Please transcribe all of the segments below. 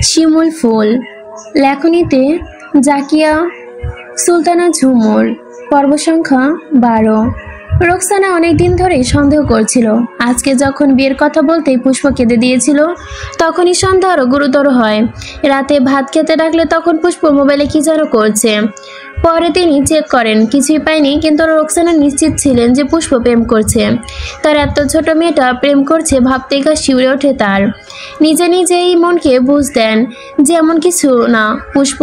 শিমুল ফুল লেখনীতে জাকিয়া সুলতানা ঝুমুর পর্ব সংখ্যা 12। রোকসানা অনেকদিন ধরেই সন্দেহ করছিল। আজকে যখন বিয়ের কথা বলতেই পুষ্প কেঁদে দিয়েছিল তখনই সন্দেহ আরো গুরুতর হয়। রাতে ভাত খেতে ডাকলে তখন পুষ্প মোবাইলে কি যেন করছে। পরে তিনি চেক করেন, কিছুই পায়নি, কিন্তু রোকসানা নিশ্চিত ছিলেন যে পুষ্প প্রেম করছে। তার এত ছোট মেয়েটা প্রেম করছে ভাবতেই গা শিউরে ওঠে তার। নিজে নিজেই মনকে বুঝ দেন যে এমন কিছু না, পুষ্প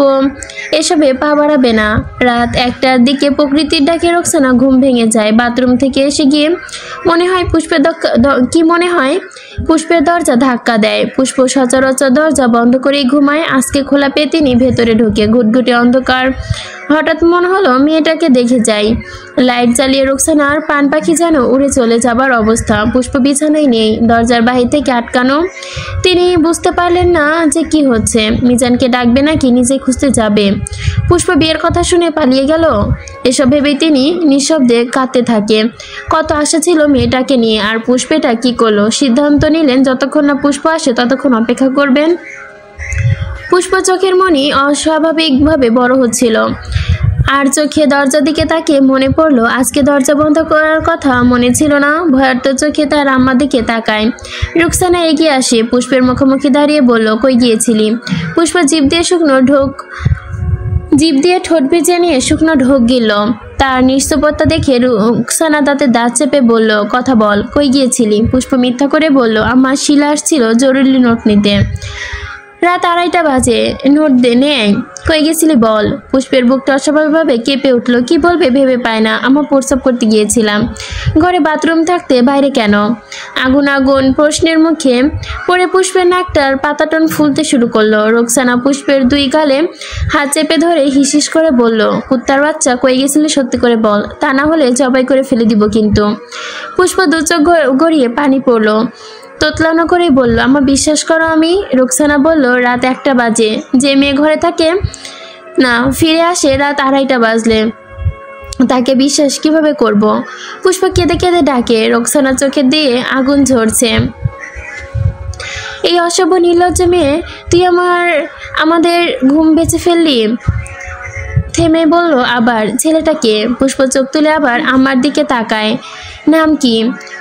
এসবে পা বাড়াবে না। রাত 1টার দিকে প্রকৃতির ডাকে রোকসানা ঘুম ভেঙে যায়। বাথরুম থেকে এসে গিয়ে মনে হয় পুষ্পের দরজা ধাক্কা দেয়। পুষ্প সচরাচর দরজা বন্ধ করেই ঘুমায়। আজকে খোলা পেয়ে তিনি ভেতরে ঢুকে ঘুটঘুটে অন্ধকার। হঠাৎ মনে হলো মেয়েটাকে দেখে যাই। লাইট জ্বালিয়ে রোকসানার পান পাখি যেন উড়ে চলে যাবার অবস্থা। পুষ্প বিছানায় নেই, দরজার বাহির থেকে আটকানো। তিনি বুঝতে পারলেন না যে কি হচ্ছে। মিজানকে ডাকবে নাকি নিজে খুঁজতে যাবে। পুষ্প বিয়ের কথা শুনে পালিয়ে গেল, এসব ভেবেই তিনি নিঃশব্দে কাঁদতে থাকে। কত আশা ছিল মেয়েটাকে নিয়ে, আর পুষ্পেটা কি করলো। সিদ্ধান্ত নিলেন যতক্ষণ না পুষ্প আসে ততক্ষণ অপেক্ষা করবেন। পুষ্প চোখের মনি অস্বাভাবিকভাবে বড় হচ্ছিল, আর চোখে দরজার দিকে তাকিয়ে মনে পড়লো আজকে দরজা বন্ধ করার কথা মনে ছিল না। ভয়ার্ত চোখে তার আম্মার দিকে তাকায়। রুকসানা এগিয়ে আসে, পুষ্পের মুখোমুখি দাঁড়িয়ে বলল, কই গিয়েছিলি? পুষ্প জিভ দিয়ে ঠোঁট ভিজে নিয়ে শুকনো ঢোক গিলল। তার নিস্তব্ধতা দেখে রুকসানা দাঁতে দাঁত চেপে বলল, কথা বল, কই গিয়েছিলি? পুষ্প মিথ্যা করে বলল, আমার শিলা আসছিল জরুরি নোট নিতে। রাত 2:30 বাজে, নোট দে নেয়। কই গেছিলি বল। পুষ্পের বুকটা অস্বাভাবিকভাবে কেঁপে উঠল। কি বলবে ভেবে পায় না। আমার প্রস্রাব করতে গিয়েছিলাম। ঘরে বাথরুম থাকতে বাইরে কেন? আগুন আগুন প্রশ্নের মুখে পড়ে পুষ্পের নাকটার পাতাটন ফুলতে শুরু করলো। রোকসানা পুষ্পের 2 গালে হাত চেপে ধরে হিসিস করে বলল, কুত্তার বাচ্চা, কই গেছিলি সত্যি করে বল, তা না হলে জবাই করে ফেলে দিব কিন্তু। পুষ্প 2 চোখ গড়িয়ে পানি পড়লো। তোতলানো করেই বলল, আমার বিশ্বাস করো আমি। রোকসানা বলল, রাত 1টা বাজে। যে মেয়ে ঘরে থাকে না ফিরে আসে রাত 2:30 বাজলে, তাকে বিশ্বাস কিভাবে করব? পুষ্প কেঁদে কেঁদে ডাকে। রোকসানা চোখে দিয়ে আগুন ঝরছে। এই অসভ্য নির্লজ্জ মেয়ে, তুই আমাদের ঘুম বেঁচে ফেললি। থেমে বলল, আবার ছেলেটাকে? পুষ্প চোখ তুলে আবার আমার দিকে তাকায়। নাম কি?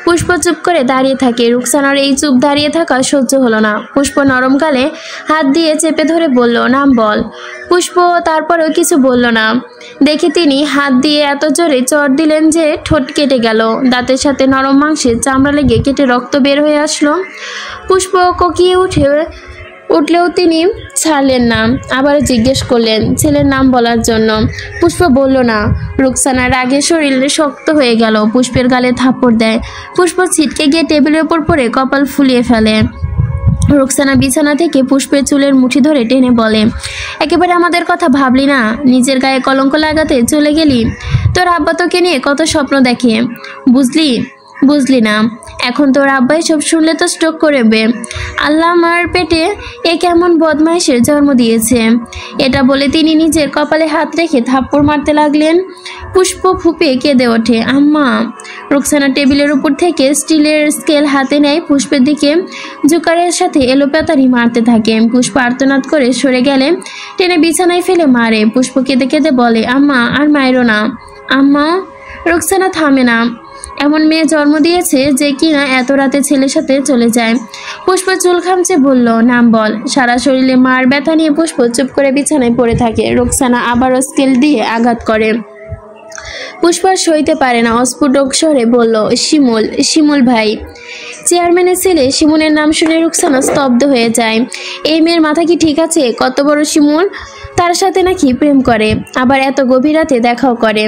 পুষ্প চুপ করে দাঁড়িয়ে থাকে। রুকসানার এই চুপ দাঁড়িয়ে থাকা সহ্য হলো না। পুষ্প নরম গালে হাত দিয়ে চেপে ধরে বলল, নাম বল। পুষ্প তারপরেও কিছু বলল না। দেখে তিনি হাত দিয়ে এত জোরে চড় দিলেন যে ঠোঁট কেটে গেল। দাঁতের সাথে নরম মাংসের চামড়া লেগে কেটে রক্ত বের হয়ে আসলো। পুষ্প কোকিয়ে উঠলেও তিনি ছাড়লেন না। আবার জিজ্ঞেস করলেন ছেলের নাম বলার জন্য। পুষ্প বলল না। রুকসানার রাগে শরীর শক্ত হয়ে গেল। পুষ্পের গালে থাপ্পড় দেয়। পুষ্প ছিটকে গিয়ে টেবিলের ওপর পড়ে কপাল ফুলিয়ে ফেলে। রুকসানা বিছানা থেকে পুষ্পের চুলের মুঠি ধরে টেনে বলে, একেবারে আমাদের কথা ভাবলি না? নিজের গায়ে কলঙ্ক লাগাতে চলে গেলি? তোর আব্বা তোকে নিয়ে কত স্বপ্ন দেখে, বুঝলি না? এখন তোর আব্বাই সব শুনলে তো স্ট্রোক করবে। আল্লাহ আমার পেটে এ কেমন বদমাইশের জন্ম দিয়েছে। এটা বলে তিনি নিজের কপালে হাত রেখে থাপ্পড় মারতে লাগলেন। পুষ্প ফুঁপিয়ে কেঁদে ওঠে, আম্মা। রুকসানা টেবিলের উপর থেকে স্টিলের স্কেল হাতে নেয়, পুষ্পের দিকে জোকারের সাথে এলোপাতাড়ি মারতে থাকে। পুষ্প আর্তনাদ করে সরে গেলে টেনে বিছানায় ফেলে মারে। পুষ্প কেঁদে কেঁদে বলে, আম্মা আর মায়েরও না। আম্মা। রুকসানা থামে না। এমন মেয়ে জন্ম দিয়েছে যে কিনা এত রাতে ছেলের সাথে চলে যায়। পুষ্প চুল খামচে বলল, নাম বল। সারা শরীরে মার ব্যথা নিয়ে পুষ্প চুপ করে বিছানায় পড়ে থাকে। রুকসানা আবারও স্কেল দিয়ে আঘাত করে। পুষ্প সইতে পারে না, অস্ফুট স্বরে বলল, শিমুল ভাই। চেয়ারম্যানের ছেলে শিমুলের নাম শুনে রুকসানা স্তব্ধ হয়ে যায়। এই মেয়ের মাথা কি ঠিক আছে? কত বড় শিমুল, তার সাথে নাকি প্রেম করে, আবার এত গভীর রাতে দেখাও করে।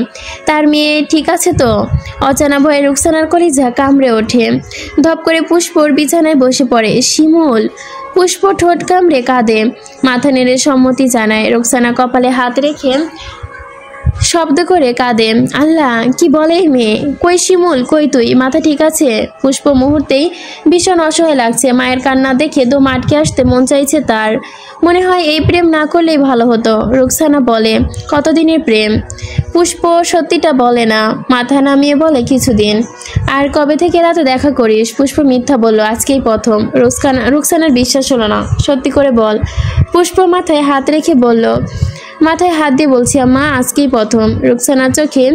তার মেয়ে ঠিক আছে তো? অজানা ভয়ে রুকসানার কলিজা কামড়ে ওঠে। ধপ করে পুষ্পর বিছানায় বসে পড়ে। শিমুল। পুষ্প ঠোঁট কামড়ে কাঁদে, মাথা নেড়ে সম্মতি জানায়। রুকসানা কপালে হাত রেখে শব্দ করে কাঁদে। আল্লাহ, কি বলে এই মেয়ে? কই শিমুল, কই তুই? মাথা ঠিক আছে? পুষ্প মুহূর্তেই ভীষণ অসহায় লাগছে। মায়ের কান্না দেখে দম আটকে আসতে মন চাইছে তার। মনে হয় এই প্রেম না করলেই ভালো হতো। রুকসানা বলে, কতদিনের প্রেম? পুষ্প সত্যিটা বলে না, মাথা নামিয়ে বলে কিছুদিন। আর কবে থেকে রাতে দেখা করিস? পুষ্প মিথ্যা বলল, আজকেই প্রথম। রুকসানার বিশ্বাস হলো না। সত্যি করে বল। পুষ্প মাথায় হাত রেখে বলল, মাথায় হাত দিয়ে বলছি আম্মা, আজকেই প্রথম। রুকসানার চোখে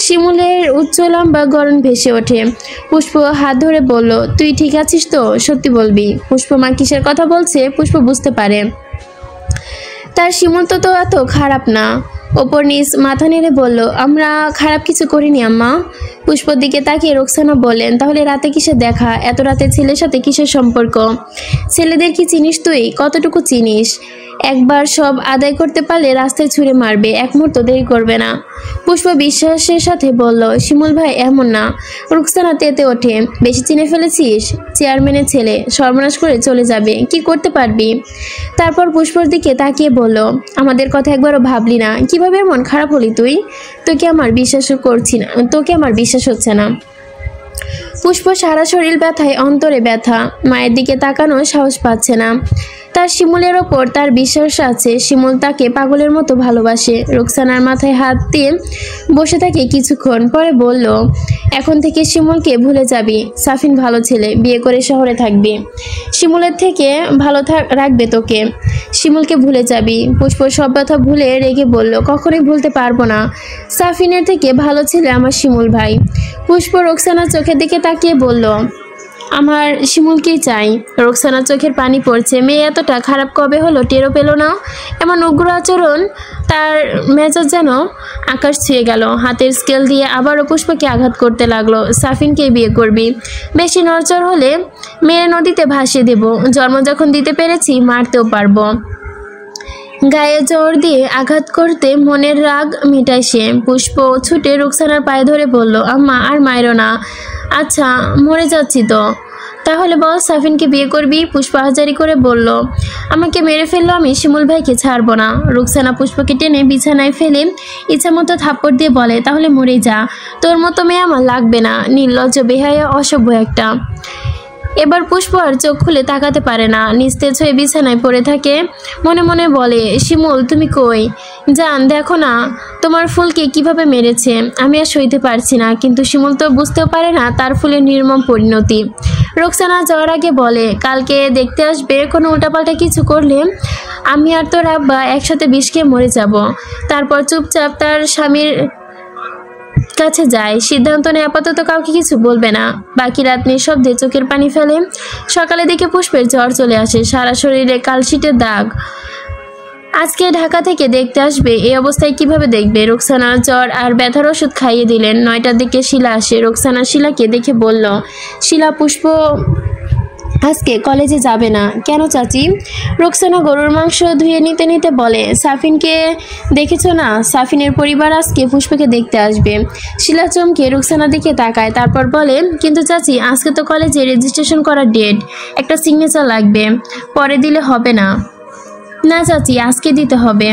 শিমুলের উচ্চ লম্বা গরম ভেসে ওঠে। পুষ্প হাত ধরে বলল, তুই ঠিক আছিস তো? সত্যি বলবি? পুষ্প মা কিসের কথা বলছে পুষ্প বুঝতে পারে। তার শিমুল তো এত খারাপ না। ওপর নিচ মাথা নেড়ে বলল, আমরা খারাপ কিছু করিনি আম্মা। পুষ্পর দিকে তাকিয়ে রুকসানা বললেন, তাহলে রাতে কিসের দেখা? এত রাতে ছেলের সাথে কিসের সম্পর্ক? ছেলেদের কি চিনিস তুই? কতটুকু চিনিস? একবার সব আদায় করতে পারলে রাস্তায় ছুঁড়ে মারবে, এক মুহূর্ত দেরি করবে না। পুষ্প বিশ্বাসের সাথে বলল, শিমুল ভাই এমন না। রুকসানা তেতে ওঠে, বেশি চিনে ফেলেছিস? চেয়ারম্যানের ছেলে, সর্বনাশ করে চলে যাবে, কি করতে পারবি? তারপর পুষ্পর দিকে তাকিয়ে বলল, আমাদের কথা একবারও ভাবলি না? কিভাবে এমন খারাপ হলি তুই? তোকে আমার বিশ্বাস হচ্ছে না। পুষ্প সারা শরীর ব্যথায়, অন্তরে ব্যথা। মায়ের দিকে তাকানো সাহস পাচ্ছে না। তার শিমুলের ওপর তার বিশ্বাস আছে, শিমুল তাকে পাগলের মতো ভালোবাসে। রুকসানার মাথায় হাত দিয়ে বসে থাকে কিছুক্ষণ, পরে বলল, এখন থেকে শিমুলকে ভুলে যাবি। সাফিন ভালো ছেলে, বিয়ে করে শহরে থাকবি। শিমুলের থেকে ভালো রাখবে তোকে। শিমুলকে ভুলে যাবি। পুষ্প সব কথা ভুলে রেগে বলল, কখনোই ভুলতে পারবো না। সাফিনের থেকে ভালো ছেলে আমার শিমুল ভাই। পুষ্প রুকসানার চোখের দিকে তাকিয়ে বলল, আমার শিমুলকেই চাই। রুকসানার চোখের পানি পড়ছে। মেয়ে এতটা খারাপ কবে হলো টেরও পেল না। এমন উগ্র আচরণ, তার মেজাজ যেন আকাশ ছুঁয়ে গেল। হাতের স্কেল দিয়ে আবারও পুষ্পকে আঘাত করতে লাগলো। সাফিনকে বিয়ে করবি? বেশি নড়চড় হলে মেরে নদীতে ভাসিয়ে দেব। জন্ম যখন দিতে পেরেছি, মারতেও পারবো। গায়ে জোর দিয়ে আঘাত করতে মনের রাগ মেটায় সে। পুষ্প ছুটে রুকসানার পায়ে ধরে বলল, আম্মা আর মায়েরও না। আচ্ছা, মরে যাচ্ছি তো। তাহলে বল, সাফিনকে বিয়ে করবি? পুষ্প হাজারি করে বলল, আমাকে মেরে ফেললো, আমি শিমুল ভাইকে ছাড়বো না। রুকসানা পুষ্পকে টেনে বিছানায় ফেলে ইচ্ছা মতো থাপ্পড় দিয়ে বলে, তাহলে মরে যা। তোর মতো মেয়ে আমার লাগবে না, নির্লজ্জ, বেহায়া, অসভ্য একটা। এবার পুষ্প আর চোখ খুলে তাকাতে পারে না। নিস্তেজ হয়ে বিছানায় পড়ে থাকে। মনে মনে বলে, শিমুল তুমি কই? জান, দেখো না তোমার ফুলকে কিভাবে মেরেছে। আমি আর সইতে পারছি না। কিন্তু শিমুল তো বুঝতেও পারে না তার ফুলের নির্মম পরিণতি। রুকসানা যাওয়ার আগে বলে, কালকে দেখতে আসবে। কোনো উল্টাপাল্টা কিছু করলে আমি আর তোর আব্বা একসাথে বিষ খেয়ে মরে যাব। তারপর চুপচাপ তার স্বামীর কাছে যায়। সিদ্ধান্ত নেয় আপাতত কাউকে কিছু বলবে না। বাকি রাত নিঃশব্দে চোখের পানি ফেলে। সকালে দেখে পুষ্পের জ্বর চলে আসে, সারা শরীরে কালশিটের দাগ। আজকে ঢাকা থেকে দেখতে আসবে, এই অবস্থায় কিভাবে দেখবে? রুকসানা জ্বর আর ব্যথার ওষুধ খাইয়ে দিলেন। 9টার দিকে শিলা আসে। রুকসানা শিলাকে দেখে বলল, শিলা, পুষ্প আজকে কলেজে যাবে না। কেন চাচি? রুকসানা গরুর মাংস ধুয়ে নিতে নিতে বলে, সাফিনকে দেখেছো না? সাফিনের পরিবার আজকে পুষ্পকে দেখতে আসবে। শিলা চমকে রুকসানার দিকে তাকায়, তারপর বলে, কিন্তু চাচি, আজকে তো কলেজে রেজিস্ট্রেশন করার ডেট, একটা সিগনেচার লাগবে, পরে দিলে হবে না? না চাচি, আজকে দিতে হবে।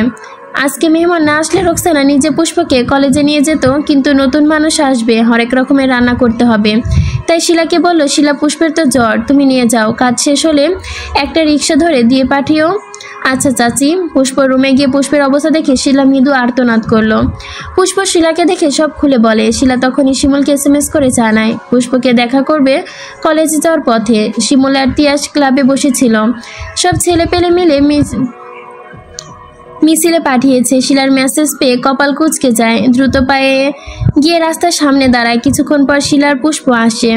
আজকে মেহমান না আসলে রুকসানা নিজে পুষ্পকে কলেজে নিয়ে যেত, কিন্তু নতুন মানুষ আসবে, হরেক রকমের রান্না করতে হবে। তাই শিলাকে বলল, শিলা, পুষ্পের তো জ্বর, তুমি নিয়ে যাও, কাজ শেষ হলে একটা রিক্সা ধরে দিয়ে পাঠিও। আচ্ছা চাচি। পুষ্প রুমে গিয়ে পুষ্পের অবস্থা দেখে শিলা মৃদু আর্তনাদ করলো। পুষ্প শিলাকে দেখে সব খুলে বলে। শিলা তখনই শিমুলকে SMS করে জানায় পুষ্পকে দেখা করবে কলেজে যাওয়ার পথে। শিমুল আর তিয়াস ক্লাবে বসেছিল। সব ছেলে পেলে মিলে মিছিলে পাঠিয়েছে। শিলার মেসেজ পেয়ে কপাল কুঁচকে যায়। দ্রুত পায়ে গিয়ে রাস্তার সামনে দাঁড়ায়। কিছুক্ষণ পর শিলার পুষ্প আসে।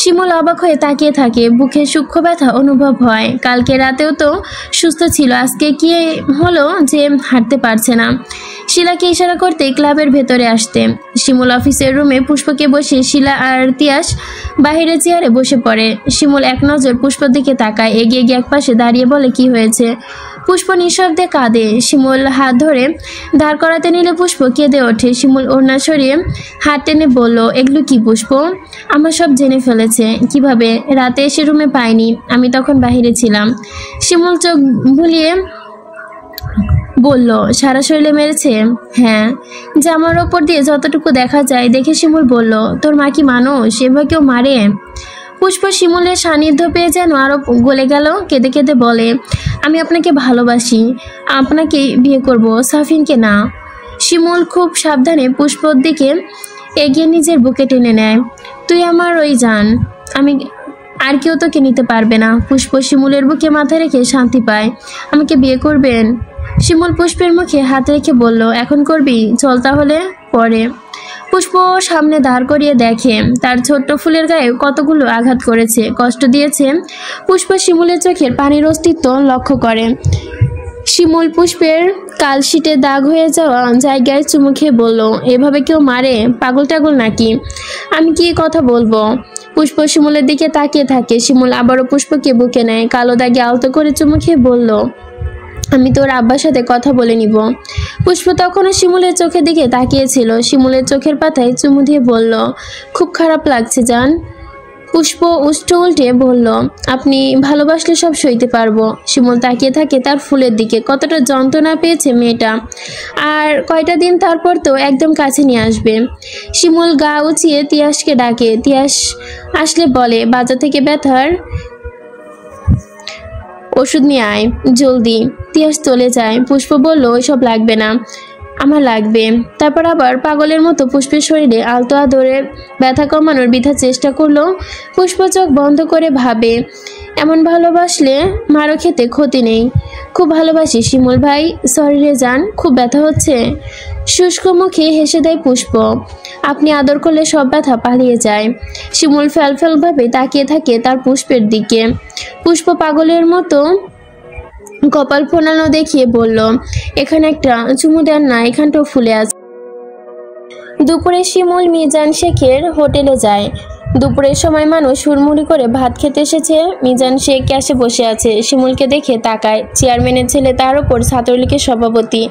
শিমুল অবাক হয়ে তাকিয়ে থাকে। বুকে সূক্ষ্ম ব্যথা অনুভব হয়। কালকে রাতেও তো সুস্থ ছিল, আজকে কি হলো যে হাঁটতে পারছে না? শিলাকে ইশারা করতে ক্লাবের ভেতরে আসতে। শিমুল অফিসের রুমে পুষ্পকে বসে শিলা আর তিয়াস বাহিরে চেয়ারে বসে পড়ে। শিমুল এক নজর পুষ্পর দিকে তাকায়, এগিয়ে গিয়ে একপাশে দাঁড়িয়ে বলে, কি হয়েছে? পুষ্প নিঃশব্দে কাঁদে। শিমুল হাত ধরে দাঁড় করাতে নিলে পুষ্প কেঁদে ওঠে। শিমুল ওড়না সরিয়ে হাত টেনে বলল, এগুলো কি পুষ্প? আমার সব জেনে ফেলেছে। কিভাবে? রাতে এসে রুমে পাইনি, আমি তখন বাহিরে ছিলাম। শিমুল চোখ বুলিয়ে বলল, সারা শরীরে মেরেছে? হ্যাঁ, জামার ওপর দিয়ে যতটুকু দেখা যায়। দেখে শিমুল বলল, তোর মা কি মানুষ? এবার কেউ মারে? পুষ্প শিমুলের সান্নিধ্য পেয়ে যেন আরো গলে গেল। কেঁদে কেঁদে বলে, আমি আপনাকে ভালোবাসি, আপনাকে বিয়ে করব, সাফিনকে না। শিমুল খুব সাবধানে পুষ্পর দিকে এগিয়ে নিজের বুকে টেনে নেয়। তুই আমার ওই জান, আমি আর কেউ তোকে নিতে পারবে না। পুষ্প শিমুলের বুকে মাথা রেখে শান্তি পায়। আমাকে বিয়ে করবেন? শিমুল পুষ্পের মুখে হাত রেখে বলল, এখন করবি? চল তাহলে পরে। পুষ্প সামনে দাঁড় করিয়ে দেখে তার ছোট্ট ফুলের গায়ে কতগুলো আঘাত করেছে, কষ্ট দিয়েছে। পুষ্প শিমুলের চোখের পানির অস্তিত্ব লক্ষ্য করে। শিমুল পুষ্পের কালশিটে দাগ হয়ে যাওয়া জায়গায় চুমু খেয়ে বলল, এভাবে কেউ মারে? পাগল টাগল নাকি? আমি কি কথা বলবো? পুষ্প শিমুলের দিকে তাকিয়ে থাকে। শিমুল আবারও পুষ্পকে বুকে নেয়, কালো দাগে আলতো করে চুমু খেয়ে বলল, আমি তোর আব্বার সাথে কথা বলে নিব। পুষ্প তখনও শিমুলের চোখের দিকে তাকিয়েছিল। শিমুলের চোখের পাতায় চুমু দিয়ে বলল, খুব খারাপ লাগছে জান। পুষ্প উল্টে বলল, আপনি ভালোবাসলে সব সইতে পারবো। শিমুল তাকিয়ে থাকে তার ফুলের দিকে। কতটা যন্ত্রণা পেয়েছে মেয়েটা। আর কয়টা দিন তারপর তো একদম কাছে নিয়ে আসবে। শিমুল গা উঁচিয়ে তিয়াসকে ডাকে। তিয়াস আসলে বলে, বাজার থেকে ব্যথার ওষুধ নিয়ে আয় জলদি। তিয়াস চলে যায়। পুষ্প বলল, ওইসব লাগবে না, আমার লাগবে। তারপর আবার পাগলের মতো পুষ্পের শরীরে আলতো আদরে ব্যথা কমানোর বৃথা চেষ্টা করলো। পুষ্প চোখ বন্ধ করে ভাবে, এমন ভালোবাসলে মারও খেতে ক্ষতি নেই। খুব ভালোবাসি শিমুল ভাই, সরি রে জান, খুব ব্যথা হচ্ছে। শুষ্ক মুখে হেসে দেয় পুষ্প। আপনি আদর করলে সব ব্যথা পালিয়ে যায়। শিমুল ফ্যালফ্যালভাবে তাকিয়ে থাকে তার পুষ্পের দিকে। পুষ্প পাগলের মতো কপাল ফোনানো দেখিয়ে বলল, এখানে একটা চুমু দেন না, এখানটাও ফুলে আছে। দুপুরে শিমুল মিজান শেখের হোটেলে যায়। দুপুরের সময় মানুষ হুড়মুড়ি করে ভাত খেতে এসেছে। মিজান শেখ ক্যাশে বসে আছে। শিমুলকে দেখে তাকায়। চেয়ারম্যানের ছেলে, তার ওপর ছাত্রলীগের সভাপতি।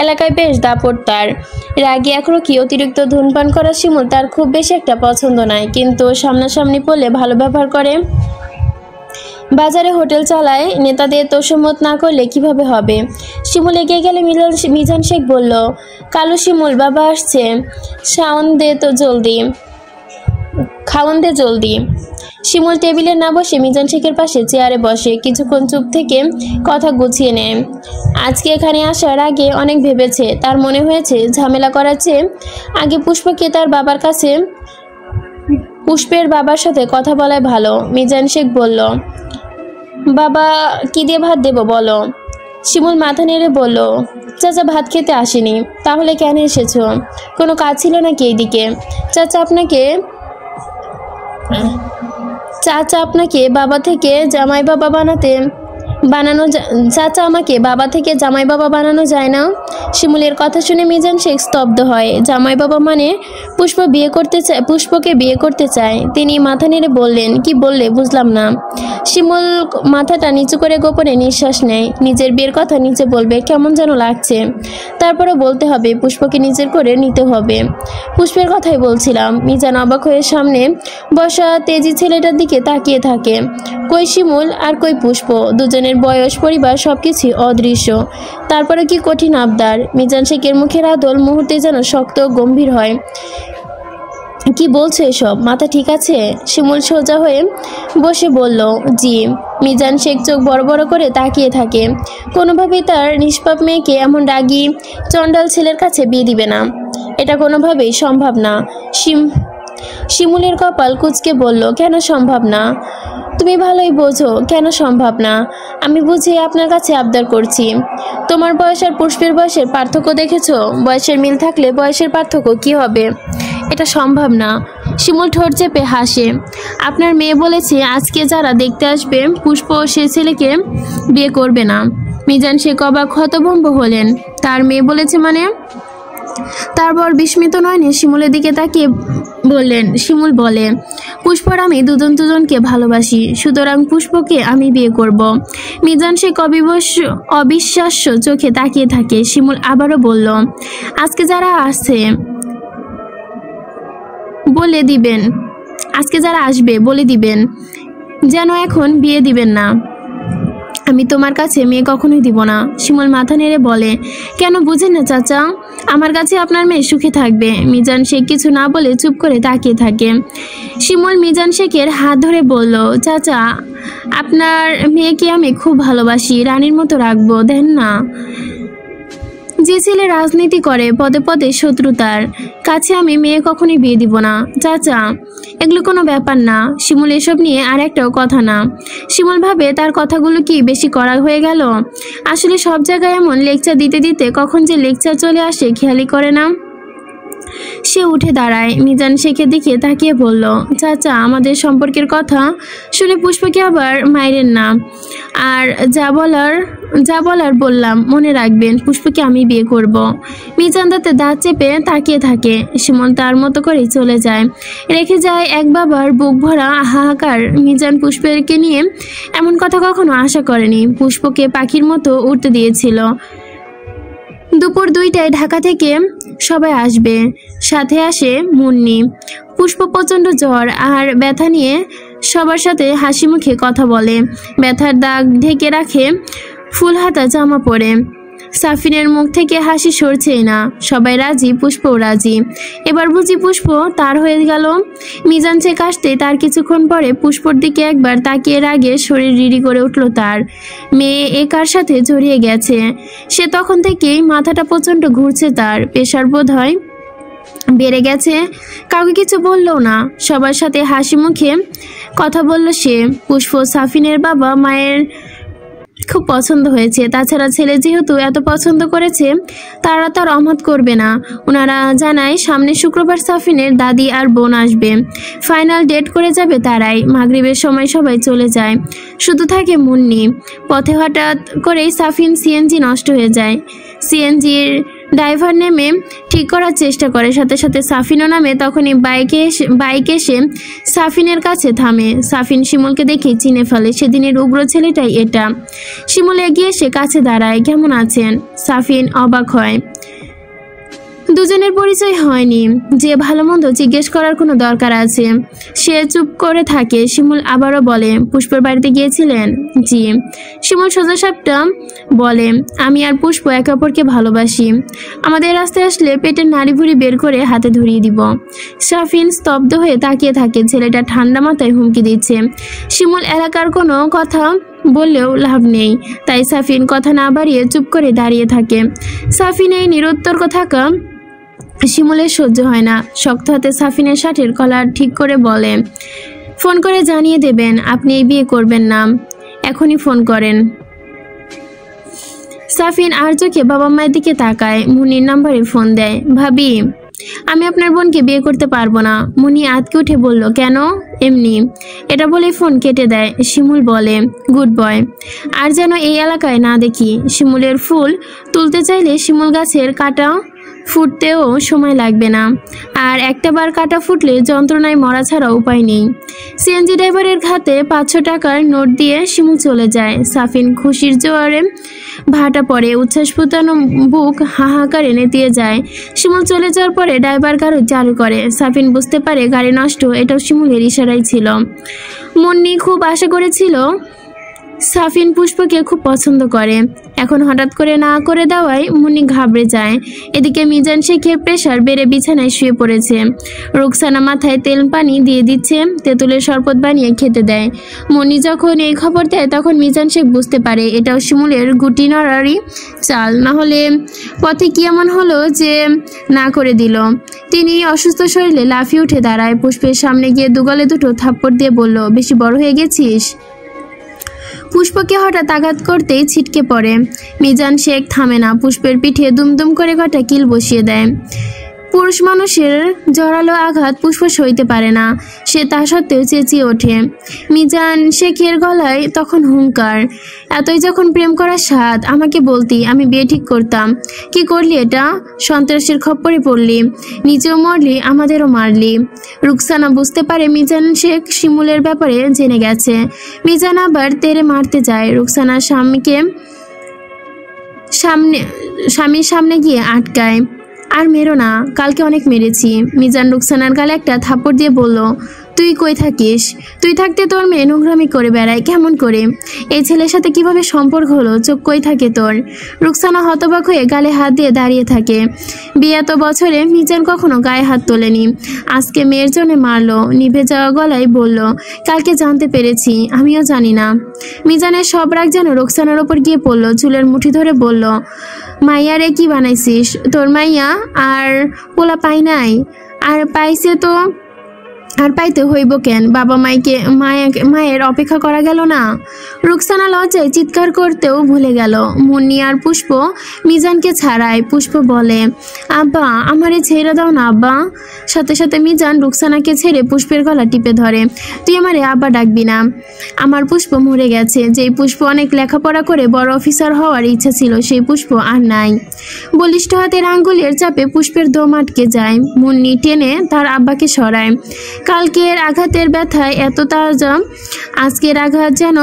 এলাকায় বেশ দাপট তার। রাগী একরকি অতিরিক্ত ধূমপান করা শিমুল তার খুব বেশি একটা পছন্দ নয়, কিন্তু সামনাসামনি পড়লে ভালো ব্যবহার করে। বাজারে হোটেল চালায়, নেতাদের তোষমত না করলে কিভাবে হবে? শিমুল এগিয়ে গেলে মিজান শেখ বলল, কালু শিমুল, বাবা আসছে, খাওয়ান দে জলদি। শিমুল টেবিলে না বসে মিজান শেখের পাশে চেয়ারে বসে। কিছুক্ষণ চুপ থেকে কথা গুছিয়ে নেয়। আজকে এখানে আসার আগে অনেক ভেবেছে। তার মনে হয়েছে ঝামেলা করার চেয়ে আগে পুষ্পকে তার বাবার কাছে, পুষ্পের বাবার সাথে কথা বলাই ভালো। মিজান শেখ বলল, বাবা কি দিয়ে ভাত দেব বলো? শিমুল মাথা নেড়ে বলল, চাচা ভাত খেতে আসেনি। তাহলে কেন এসেছো? কোনো কাজ ছিল নাকি এইদিকে? চাচা আপনাকে বাবা থেকে জামাই বাবা চাচা আমাকে বাবা থেকে জামাই বাবা বানানো যায় না? শিমুলের কথা শুনে মিজান শেখ স্তব্ধ হয়। জামাই বাবা মানে পুষ্পকে বিয়ে করতে চায়। তিনি মাথা নেড়ে বললেন, কি বললে বুঝলাম না। শিমুল মাথাটা নিচু করে গোপনে নিঃশ্বাস নেয়। নিজের বিয়ের কথা নিচে বলবে, কেমন যেন লাগছে। তারপরও বলতে হবে, পুষ্পকে নিজের করে নিতে হবে। পুষ্পের কথাই বলছিলাম। মিজান অবাক হয়ে সামনে বসা তেজি ছেলেটার দিকে তাকিয়ে থাকে। কই শিমুল আর কই পুষ্প? দুজনের বয়স, পরিবার সবকিছু অদৃশ্য। তারপরে কি কঠিন আবদার। মিজান শেখের মুখের আদল মুহূর্তে যেন শক্ত গম্ভীর হয়। কি বলছো এসব? মাথা ঠিক আছে? শিমুল সোজা হয়ে বসে বলল, জি। মিজান শেখ চোখ বড় বড় করে তাকিয়ে থাকে। কোনোভাবেই তার নিষ্পাপ মেয়েকে এমন রাগী চণ্ডাল ছেলের কাছে বিয়ে দিবে না। এটা কোনোভাবেই সম্ভব না। শিমুলের কপাল কুঁচকে বলল, কেন সম্ভব না? তুমি ভালোই বোঝো কেন সম্ভব না। আমি বুঝি আপনার কাছে আবদার করছি। তোমার বয়স আর পুষ্পের বয়সের পার্থক্য দেখেছো? বয়সের মিল থাকলে বয়সের পার্থক্য কি হবে? এটা সম্ভব না। শিমুল ঠোঁট চেপে হাসে। আপনার মেয়ে বলেছে আজকে যারা দেখতে আসবে পুষ্প সে ছেলেকে বিয়ে করবে না। মিজান শেখ অবাক হতভম্ব হলেন। তার মেয়ে বলেছে মানে? তারপর বিস্মিত নয়নে শিমুলের দিকে তাকিয়ে বললেন, শিমুল বলে, পুষ্পর আমি দুজনকে ভালোবাসি, সুতরাং পুষ্পকে আমি বিয়ে করব। মিজান শেখ অবিশ্বাস্য চোখে তাকিয়ে থাকে। শিমুল আবারও বলল, আজকে যারা আসবে বলে দিবেন যেন এখন বিয়ে দিবেন না। আমি তোমার কাছে মেয়ে কখনোই দিব না। শিমুল মাথা নেড়ে বলে, কেন বুঝেন না চাচা? আমার কাছে আপনার মেয়ে সুখে থাকবে। মিজান শেখ কিছু না বলে চুপ করে তাকিয়ে থাকে। শিমুল মিজান শেখের হাত ধরে বলল, চাচা আপনার মেয়েকে আমি খুব ভালোবাসি, রানীর মতো রাখবো, দেন না। যে ছেলে রাজনীতি করে পদে পদে শত্রুতার কাছে আমি মেয়ে কখনোই বিয়ে দিব না। চাচা এগুলো কোনো ব্যাপার না। শিমুল এসব নিয়ে আর একটাও কথা না। শিমুল ভাবে তার কথাগুলো কি বেশি কড়া হয়ে গেল? আসলে সব জায়গায় এমন লেকচার দিতে দিতে কখন যে লেকচার চলে আসে খেয়ালই করে না। সে উঠে দাঁড়ায়, মিজান শেখের দিকে তাকিয়ে বলল, চাচা আমাদের সম্পর্কের কথা শুনে পুষ্পকে আবার মাইরেন না। আর যা বলার বললাম, মনে রাখবেন পুষ্পকে আমি বিয়ে করব। মিজান দাঁতে দাঁত চেপে তাকিয়ে থাকে। শিমুল তার মতো করেই চলে যায়, রেখে যায় এক বাবার বুক ভরা হাহাকার। মিজান পুষ্পকে নিয়ে এমন কথা কখনো আশা করেনি। পুষ্পকে পাখির মতো উড়তে দিয়েছিল। দুপুর 2টায় ঢাকা থেকে সবাই আসবে, সাথে আসে মুন্নি। পুষ্প প্রচণ্ড জ্বর আর ব্যথা নিয়ে সবার সাথে হাসি মুখে কথা বলে, ব্যথার দাগ ঢেকে রাখে ফুল হাতা জামা পরে। সাফিনের মুখ থেকে হাসি সরছেই না। সবাই রাজি, পুষ্পও রাজি। এবার বুঝি পুষ্প তার হয়ে গেল। মিজান শেখ আসতে তার কিছুক্ষণ পরে পুষ্পর দিকে একবার তাকিয়ে রাগে শরীর রিড়ি করে উঠল তার। মেয়ে একার সাথে জড়িয়ে গেছে। সে তখন থেকেই মাথাটা প্রচণ্ড ঘুরছে তার, প্রেশার বোধ হয় বেড়ে গেছে। কাউকে কিছু বললো না, সবার সাথে হাসি মুখে কথা বলল সে। পুষ্প সাফিনের বাবা মায়ের খুব পছন্দ হয়েছে। তাছাড়া ছেলে যেহেতু এত পছন্দ করেছে, তারা তার অমত করবে না। ওনারা জানায় সামনে শুক্রবার সাফিনের দাদি আর বোন আসবে। ফাইনাল ডেট করে যাবে তারাই। মাগরিবের সময় সবাই চলে যায়, শুধু থাকে মুন্নি। পথে হঠাৎ করেই সাফিন সিএনজি নষ্ট হয়ে যায়। সিএনজির ড্রাইভার নেমে ঠিক করার চেষ্টা করে, সাথে সাথে সাফিনও নামে। তখনই বাইক এসে সাফিনের কাছে থামে। সাফিন শিমুলকে দেখেই চিনে ফেলে, সেদিনের উগ্র ছেলেটাই এটা। শিমুল এগিয়ে এসে কাছে দাঁড়ায়, কেমন আছেন? সাফিন অবাক হয়, দুজনের পরিচয় হয়নি যে ভালো মন্দ জিজ্ঞেস করার কোনো দরকার আছে। সে চুপ করে থাকে। শিমুল আবারও বলে, পুষ্পর বাড়িতে গিয়েছিলেন? জি। শিমুল সোজাসাপটা বলে, আমি আর পুষ্প একে অপরকে ভালোবাসি। আমাদের রাস্তায় আসলে পেটের নাড়িভুড়ি বের করে হাতে ধরিয়ে দিব। সাফিন স্তব্ধ হয়ে তাকিয়ে থাকে। ছেলেটা ঠান্ডা মাথায় হুমকি দিচ্ছে। শিমুল এলাকার কোনো কথা বললেও লাভ নেই, তাই সাফিন কথা না বাড়িয়ে চুপ করে দাঁড়িয়ে থাকে। সাফিন এই নিরুত্তর থাকা শিমুলের সহ্য হয় না। শক্ত হাতে সাফিনের শার্টের কলার ঠিক করে বলে, ফোন করে জানিয়ে দেবেন আপনি এই বিয়ে করবেন না, এখনই ফোন করেন। সাফিন আর চোখে বাবা মায়ের দিকে তাকায়। মুনির নাম্বারে ফোন দেয়। ভাবি, আমি আপনার বোনকে বিয়ে করতে পারবো না। মুনি আতকে উঠে বলল, কেন? এমনি। এটা বলে ফোন কেটে দেয়। শিমুল বলে, গুড বয়, আর যেন এই এলাকায় না দেখি। শিমুলের ফুল তুলতে চাইলে শিমুল গাছের কাটা ফুটতেও সময় লাগবে না, আর একটাবার কাটা ফুটলে যন্ত্রণায় মরা ছাড়া উপায় নেই। সিএনজি ড্রাইভারের হাতে 500 টাকার নোট দিয়ে শিমুল চলে যায়। সাফিন খুশির জোয়ারে ভাটা পড়ে, উচ্ছ্বাস ফুটানো বুক হাহাকারে নেতিয়ে যায়। শিমুল চলে যাওয়ার পরে ড্রাইভার গাড়ি চালু করে। সাফিন বুঝতে পারে গাড়ি নষ্ট, এটাও শিমুলের ইশারাই ছিল। মুন্নি খুব আশা করেছিল সাফিন পুষ্পকে খুব পছন্দ করে, এখন হঠাৎ করে না করে দেওয়ায় মুন্নি ঘাবড়ে যায়। এদিকে মিজান শেখের প্রেশার বেড়ে বিছানায় শুয়ে পড়েছে। রুকসানা মাথায় তেল পানি দিয়ে দিচ্ছে, তেঁতুলের শরবত বানিয়ে খেতে দেয়। মুন্নি যখন এই খবর দেয় তখন মিজান শেখ বুঝতে পারে এটাও শিমুলের গুটি নড়ারই চাল, না হলে পথে কি এমন হলো যে না করে দিল। তিনি অসুস্থ শরীরে লাফিয়ে উঠে দাঁড়ায়। পুষ্পের সামনে গিয়ে দুগালে দুটো থাপ্পড় দিয়ে বলল, বেশি বড় হয়ে গেছিস। পুষ্পকে হঠাৎ আঘাত করতেই ছিটকে পড়ে। মিজান শেখ থামে না, পুষ্পের পিঠে দুমদুম করে কটা কিল বসিয়ে দেয়। পুরুষ মানুষের জোরালো আঘাত পুষ্প সইতে পারে না, সে তা সত্ত্বেও চেঁচিয়ে ওঠে। মিজান শেখের গলায় তখন হুঙ্কার, এতই যখন প্রেম করার স্বাদ আমাকে বলতি, আমি বিয়ে ঠিক করতাম। কি করলি এটা? সন্ত্রাসের খপ্পরে পড়লি, নিজেও মরলি, আমাদেরও মারলি। রুকসানা বুঝতে পারে মিজান শেখ শিমুলের ব্যাপারে জেনে গেছে। মিজান আবার তেরে মারতে যায়। রুকসানার স্বামীর সামনে গিয়ে আটকায়, আর মেরো না, কালকে অনেক মেরেছি। মিজান রুকসানার গালে একটা থাপ্পড় দিয়ে বলল, তুই কই থাকিস? তুই থাকতে তোর মেয়ে নোংরামি করে বেড়ায় কেমন করে? এই ছেলের সাথে কিভাবে সম্পর্ক হলো? চোখ কই থাকে তোর? রুকসানা হতবাক হয়ে গালে হাত দিয়ে দাঁড়িয়ে থাকে। বিয়ে এত বছরে মিজান কখনো গায়ে হাত তোলেনি, আজকে মেয়ের জন্য মারলো। নিভে যাওয়া গলায় বলল, কালকে জানতে পেরেছি, আমিও জানি না। মিজানের সব রাগ যেন রুকসানার ওপর গিয়ে পড়লো। চুলের মুঠি ধরে বলল, মাইয়া রে কি বানাইছিস? তোর মাইয়া আর পোলা পাই নাই? আর পাইছে তো, আর পাইতে হইব কেন? বাবা মায়ের অপেক্ষা করা গেল না? রুকসানা লজ্জায় চিৎকার করতেও ভুলে গেল। মুন্নি আর পুষ্প মিজানকে ছাড়ায়। পুষ্প বলে, আব্বা আমারে ছেড়ে দাও না আব্বা। সাথে সাথে মিজান রুকসানাকে ছেড়ে পুষ্পের গলা টিপে ধরে। তুই আমারে আব্বা ডাকবি না, আমার পুষ্প মরে গেছে। যেই পুষ্প অনেক লেখাপড়া করে বড় অফিসার হওয়ার ইচ্ছা ছিল, সেই পুষ্প আর নাই। বলিষ্ঠ হাতের আঙ্গুলের চাপে পুষ্পের দম আটকে যায়। মুন্নি টেনে তার আব্বাকে সরায়। কালকের আঘাতের ব্যথায় এত তাজা, আজকের আঘাত যেন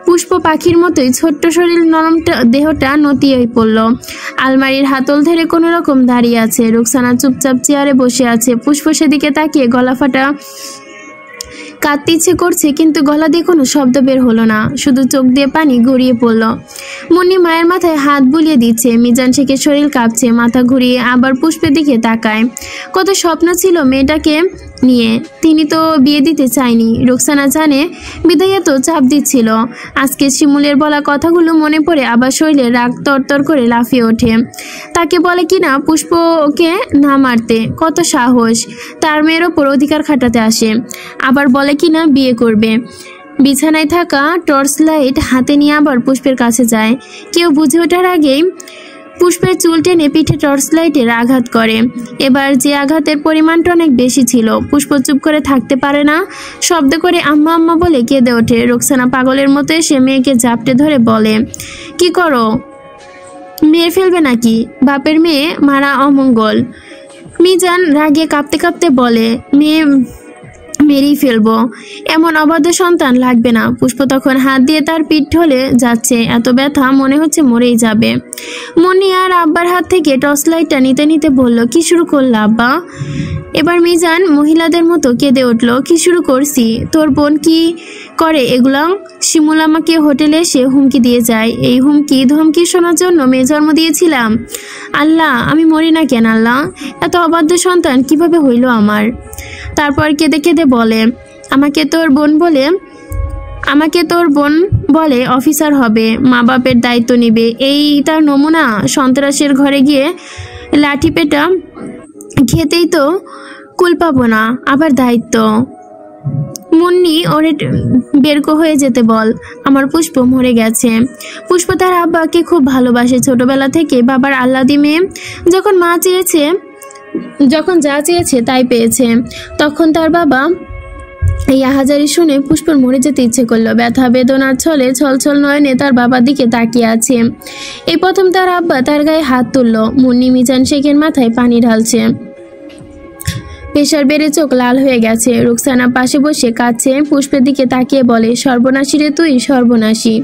পুষ্প পাখির মতোই। ছোট্ট শরীর, নরম দেহটা নতিয়ে পড়ল। আলমারির হাতল ধরে কোনো রকম দাঁড়িয়ে আছে। রুকসানা চুপচাপ চেয়ারে বসে আছে। পুষ্প সেদিকে তাকিয়ে গলা ফাটা কাঁদতে ইচ্ছে করছে, কিন্তু গলা দিয়ে কোনো শব্দ বের হলো না, শুধু চোখ দিয়ে পানি গড়িয়ে পড়ল। মুন্নি মায়ের মাথায় হাত বুলিয়ে দিচ্ছে। মিজান শেখের শরীর কাঁপছে, মাথা ঘুরিয়ে আবার পুষ্পের দিকে তাকায়। কত স্বপ্ন ছিল মেয়েটাকে নিয়ে, তিনি তো বিয়ে দিতে চায়নি। রুকসানা জানে বিদায় এত চাপ দিচ্ছিল। আজকে শিমুলের বলা কথাগুলো মনে পড়ে আবার শরীরে রাগ তরতর করে লাফিয়ে ওঠে। তাকে বলে কিনা পুষ্পকে না মারতে, কত সাহস! তার মেয়ের ওপর অধিকার খাটাতে আসে। আবার বলে কিনা বিয়ে করবে। বিছানায় থাকা টর্চ লাইট হাতে নিয়ে আবার পুষ্পের কাছে যায়। কেউ বুঝে ওঠার আগেই পুষ্পের চুল টেনে পিঠে টর্চ লাইটের আঘাত করে। এবার যে আঘাতের পরিমাণটা অনেক বেশি ছিল। পুষ্প চুপ করে থাকতে পারে না, শব্দ করে আম্মা আম্মা বলে কেঁদে ওঠে। রুকসানা পাগলের মতো এসে মেয়েকে জাপটে ধরে বলে, কি করো? মেরে ফেলবে নাকি? বাপের মেয়ে মারা অমঙ্গল। মিজান রাগে কাঁপতে কাঁপতে বলে, মেরেই ফেলবো, এমন অবাধ্য সন্তান লাগবে না। পুষ্প তখন হাত দিয়ে তার পিঠ ঢলে যাচ্ছে, এত ব্যথা মনে হচ্ছে মরেই যাবে। মুন্নি আর আব্বার হাত থেকে টর্চ লাইটটা নিতে নিতে বলল, কি শুরু করল আব্বা? এবার মিজান মহিলাদের মতো কেঁদে উঠল, কি শুরু করছি? তোর বোন কি করে এগুলা? শিমুল আমাকে হোটেলে এসে হুমকি দিয়ে যায়। এই হুমকি ধমকি শোনার জন্য মেয়ে জন্ম দিয়েছিলাম। আল্লাহ, আমি মরি না কেন আল্লাহ? এত অবাধ্য সন্তান কিভাবে হইল আমার? তারপর কেঁদে কেঁদে বলে, আমাকে তোর বোন বলে অফিসার হবে, মা বাপের দায়িত্ব নিবে। এই তার নমুনা? সন্ত্রাসের ঘরে গিয়ে লাঠি পেটা খেতেই তো কুল পাবো না, আবার দায়িত্ব। মুন্নি, ওরে বেরকো হয়ে যেতে বল, আমার পুষ্প মরে গেছে। পুষ্প তার আব্বাকে খুব ভালোবাসে ছোটবেলা থেকে। বাবার আল্লাদি মেয়ে, যখন যা চেয়েছে তাই পেয়েছে। তখন তার বাবা এই আহাজারি শুনে পুষ্পর মরে যেতে ইচ্ছে করলো। ব্যথা বেদনার ছলে ছলছল নয়নে তার বাবার দিকে তাকিয়ে আছে। এই প্রথম তার আব্বা তার গায়ে হাত তুলল। মুন্নি মিজান শেখের মাথায় পানি ঢালছে। প্রেশার বেড়ে চোখ লাল হয়ে গেছে। রুকসানা পাশে বসে কাঁদছে। পুষ্পের দিকে তাকিয়ে বলে, সর্বনাশী রে তুই, সর্বনাশী।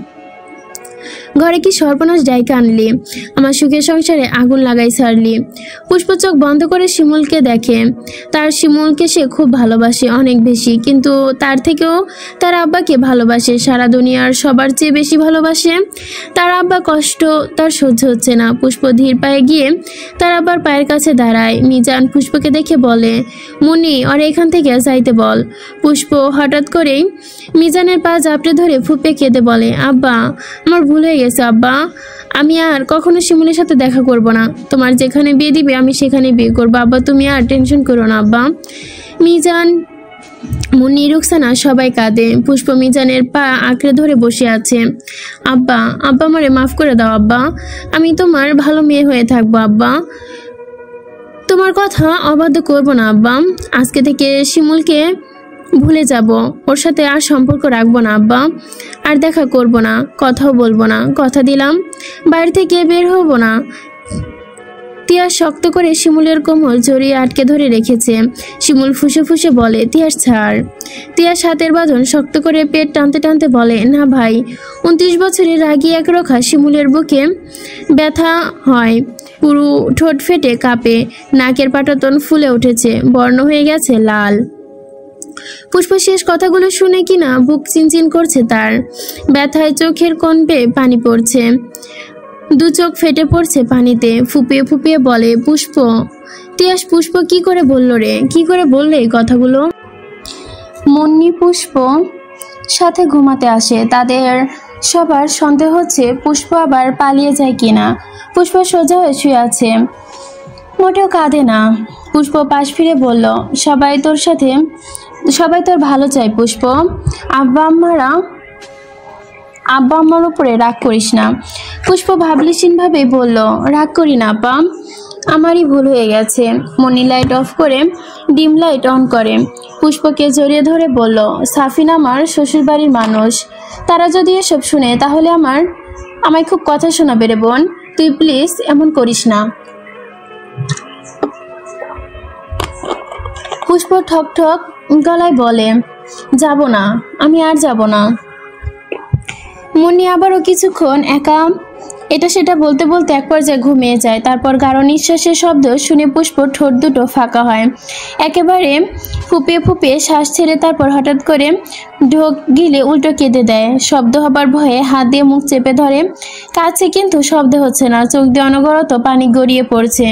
ঘরে কি সর্বনাশ ডাইকা আনলি? আমার সুখের সংসারে আগুন লাগাই ছাড়লি। পুষ্প চোখ বন্ধ করে শিমুলকে দেখে। তার শিমুলকে সে খুব ভালোবাসে, অনেক বেশি, কিন্তু তার থেকেও তার আব্বাকে ভালোবাসে, সারা দুনিয়ার সবার চেয়ে বেশি ভালোবাসে। তার আব্বা কষ্ট তার সহ্য হচ্ছে না। পুষ্প ধীর পায়ে গিয়ে তার আব্বার পায়ের কাছে দাঁড়ায়। মিজান পুষ্পকে দেখে বলে, মুন্নি, ওর এখান থেকে যাইতে বল। পুষ্প হঠাৎ করেই মিজানের পা জাপটে ধরে ফুপে কেঁদে বলে, আব্বা আমার ভুল হয়ে গেছে আব্বা, আমি আর কখনো শিমুলের সাথে দেখা করব না। তোমার যেখানে বিয়ে দিবে আমি সেখানে বিয়ে করবো আব্বা, তুমি আর টেনশন করো না আব্বা। মিজান, মুন্নি, রুকসানা সবাই কাঁদে। পুষ্প মিজানের পা আঁকড়ে ধরে বসে আছে। আব্বা, আব্বা আমারে মাফ করে দাও আব্বা, আমি তোমার ভালো মেয়ে হয়ে থাকবো আব্বা, তোমার কথা অবাধ্য করবো না আব্বা। আজকে থেকে শিমুলকে ভুলে যাব, ওর সাথে আর সম্পর্ক রাখবো না আব্বা, আর দেখা করব না, কথাও বলবো না, কথা দিলাম। বাইরে থেকে বের হব না। তিয়াস শক্ত করে শিমুলের কোমর জড়িয়ে আটকে ধরে রেখেছে। শিমুল ফুসে ফুসে বলে, তিয়াস ছাড়। তিয়াস হাতের বাঁধন শক্ত করে পেট টানতে টানতে বলে, না ভাই। 29 বছরের রাগী একরোখা শিমুলের বুকে ব্যথা হয়, পুরো ঠোঁট ফেটে কাঁপে, নাকের পাটাতন ফুলে উঠেছে, বর্ণ হয়ে গেছে লাল। পুষ্প শেষ কথাগুলো শুনে কিনা বুক চিনচিন করছে তার, ব্যথায় চোখের কোণ বেয়ে পানি পড়ছে, দু চোখ ফেটে পড়ছে পানিতে। ফুপিয়ে ফুপিয়ে বলে, পুষ্প। তিয়াস, পুষ্প কি করে বললো রে, কি করে বললে এই কথাগুলো? মুন্নি পুষ্প সাথে ঘুমাতে আসে। তাদের সবার সন্দেহ হচ্ছে পুষ্প আবার পালিয়ে যায় কিনা। পুষ্প সোজা হয়ে শুয়ে আছে, মোটেও কাঁদে না। পুষ্প পাশ ফিরে বলল, সবাই তোর ভালো চায় পুষ্প। আব্বা আম্মার উপরে রাগ করিস না। পুষ্প ভাবলেশীনভাবে বলল, রাগ করি না আপা, আমারই ভুল হয়ে গেছে। মনি লাইট অফ করে ডিম লাইট অন করে পুষ্পকে জড়িয়ে ধরে বলল, সাফিন আমার শ্বশুরবাড়ির মানুষ, তারা যদি এসব শুনে তাহলে আমায় খুব কথা শোনাবে রে বোন, তুই প্লিজ এমন করিস না। পুষ্প ঠক ঠক গলায় বলে, যাব না, আমি আর যাব না। মনি আবারও কিছুক্ষণ একা এটা সেটা বলতে বলতে এক পর্যায়ে ঘুমিয়ে যায়। তারপর গাঢ় নিঃশ্বাসের শব্দ শুনে পুষ্প ঠোঁট দুটো ফাঁকা হয়, একেবারে ফুপিয়ে ফুপিয়ে শ্বাস ছেড়ে তারপর হঠাৎ করে ঢোক গিলে উল্টো কেঁদে দেয়। শব্দ হবার ভয়ে হাত দিয়ে মুখ চেপে ধরে, কাছে কিন্তু শব্দ হচ্ছে না, চোখ দিয়ে অনবরত পানি গড়িয়ে পড়ছে।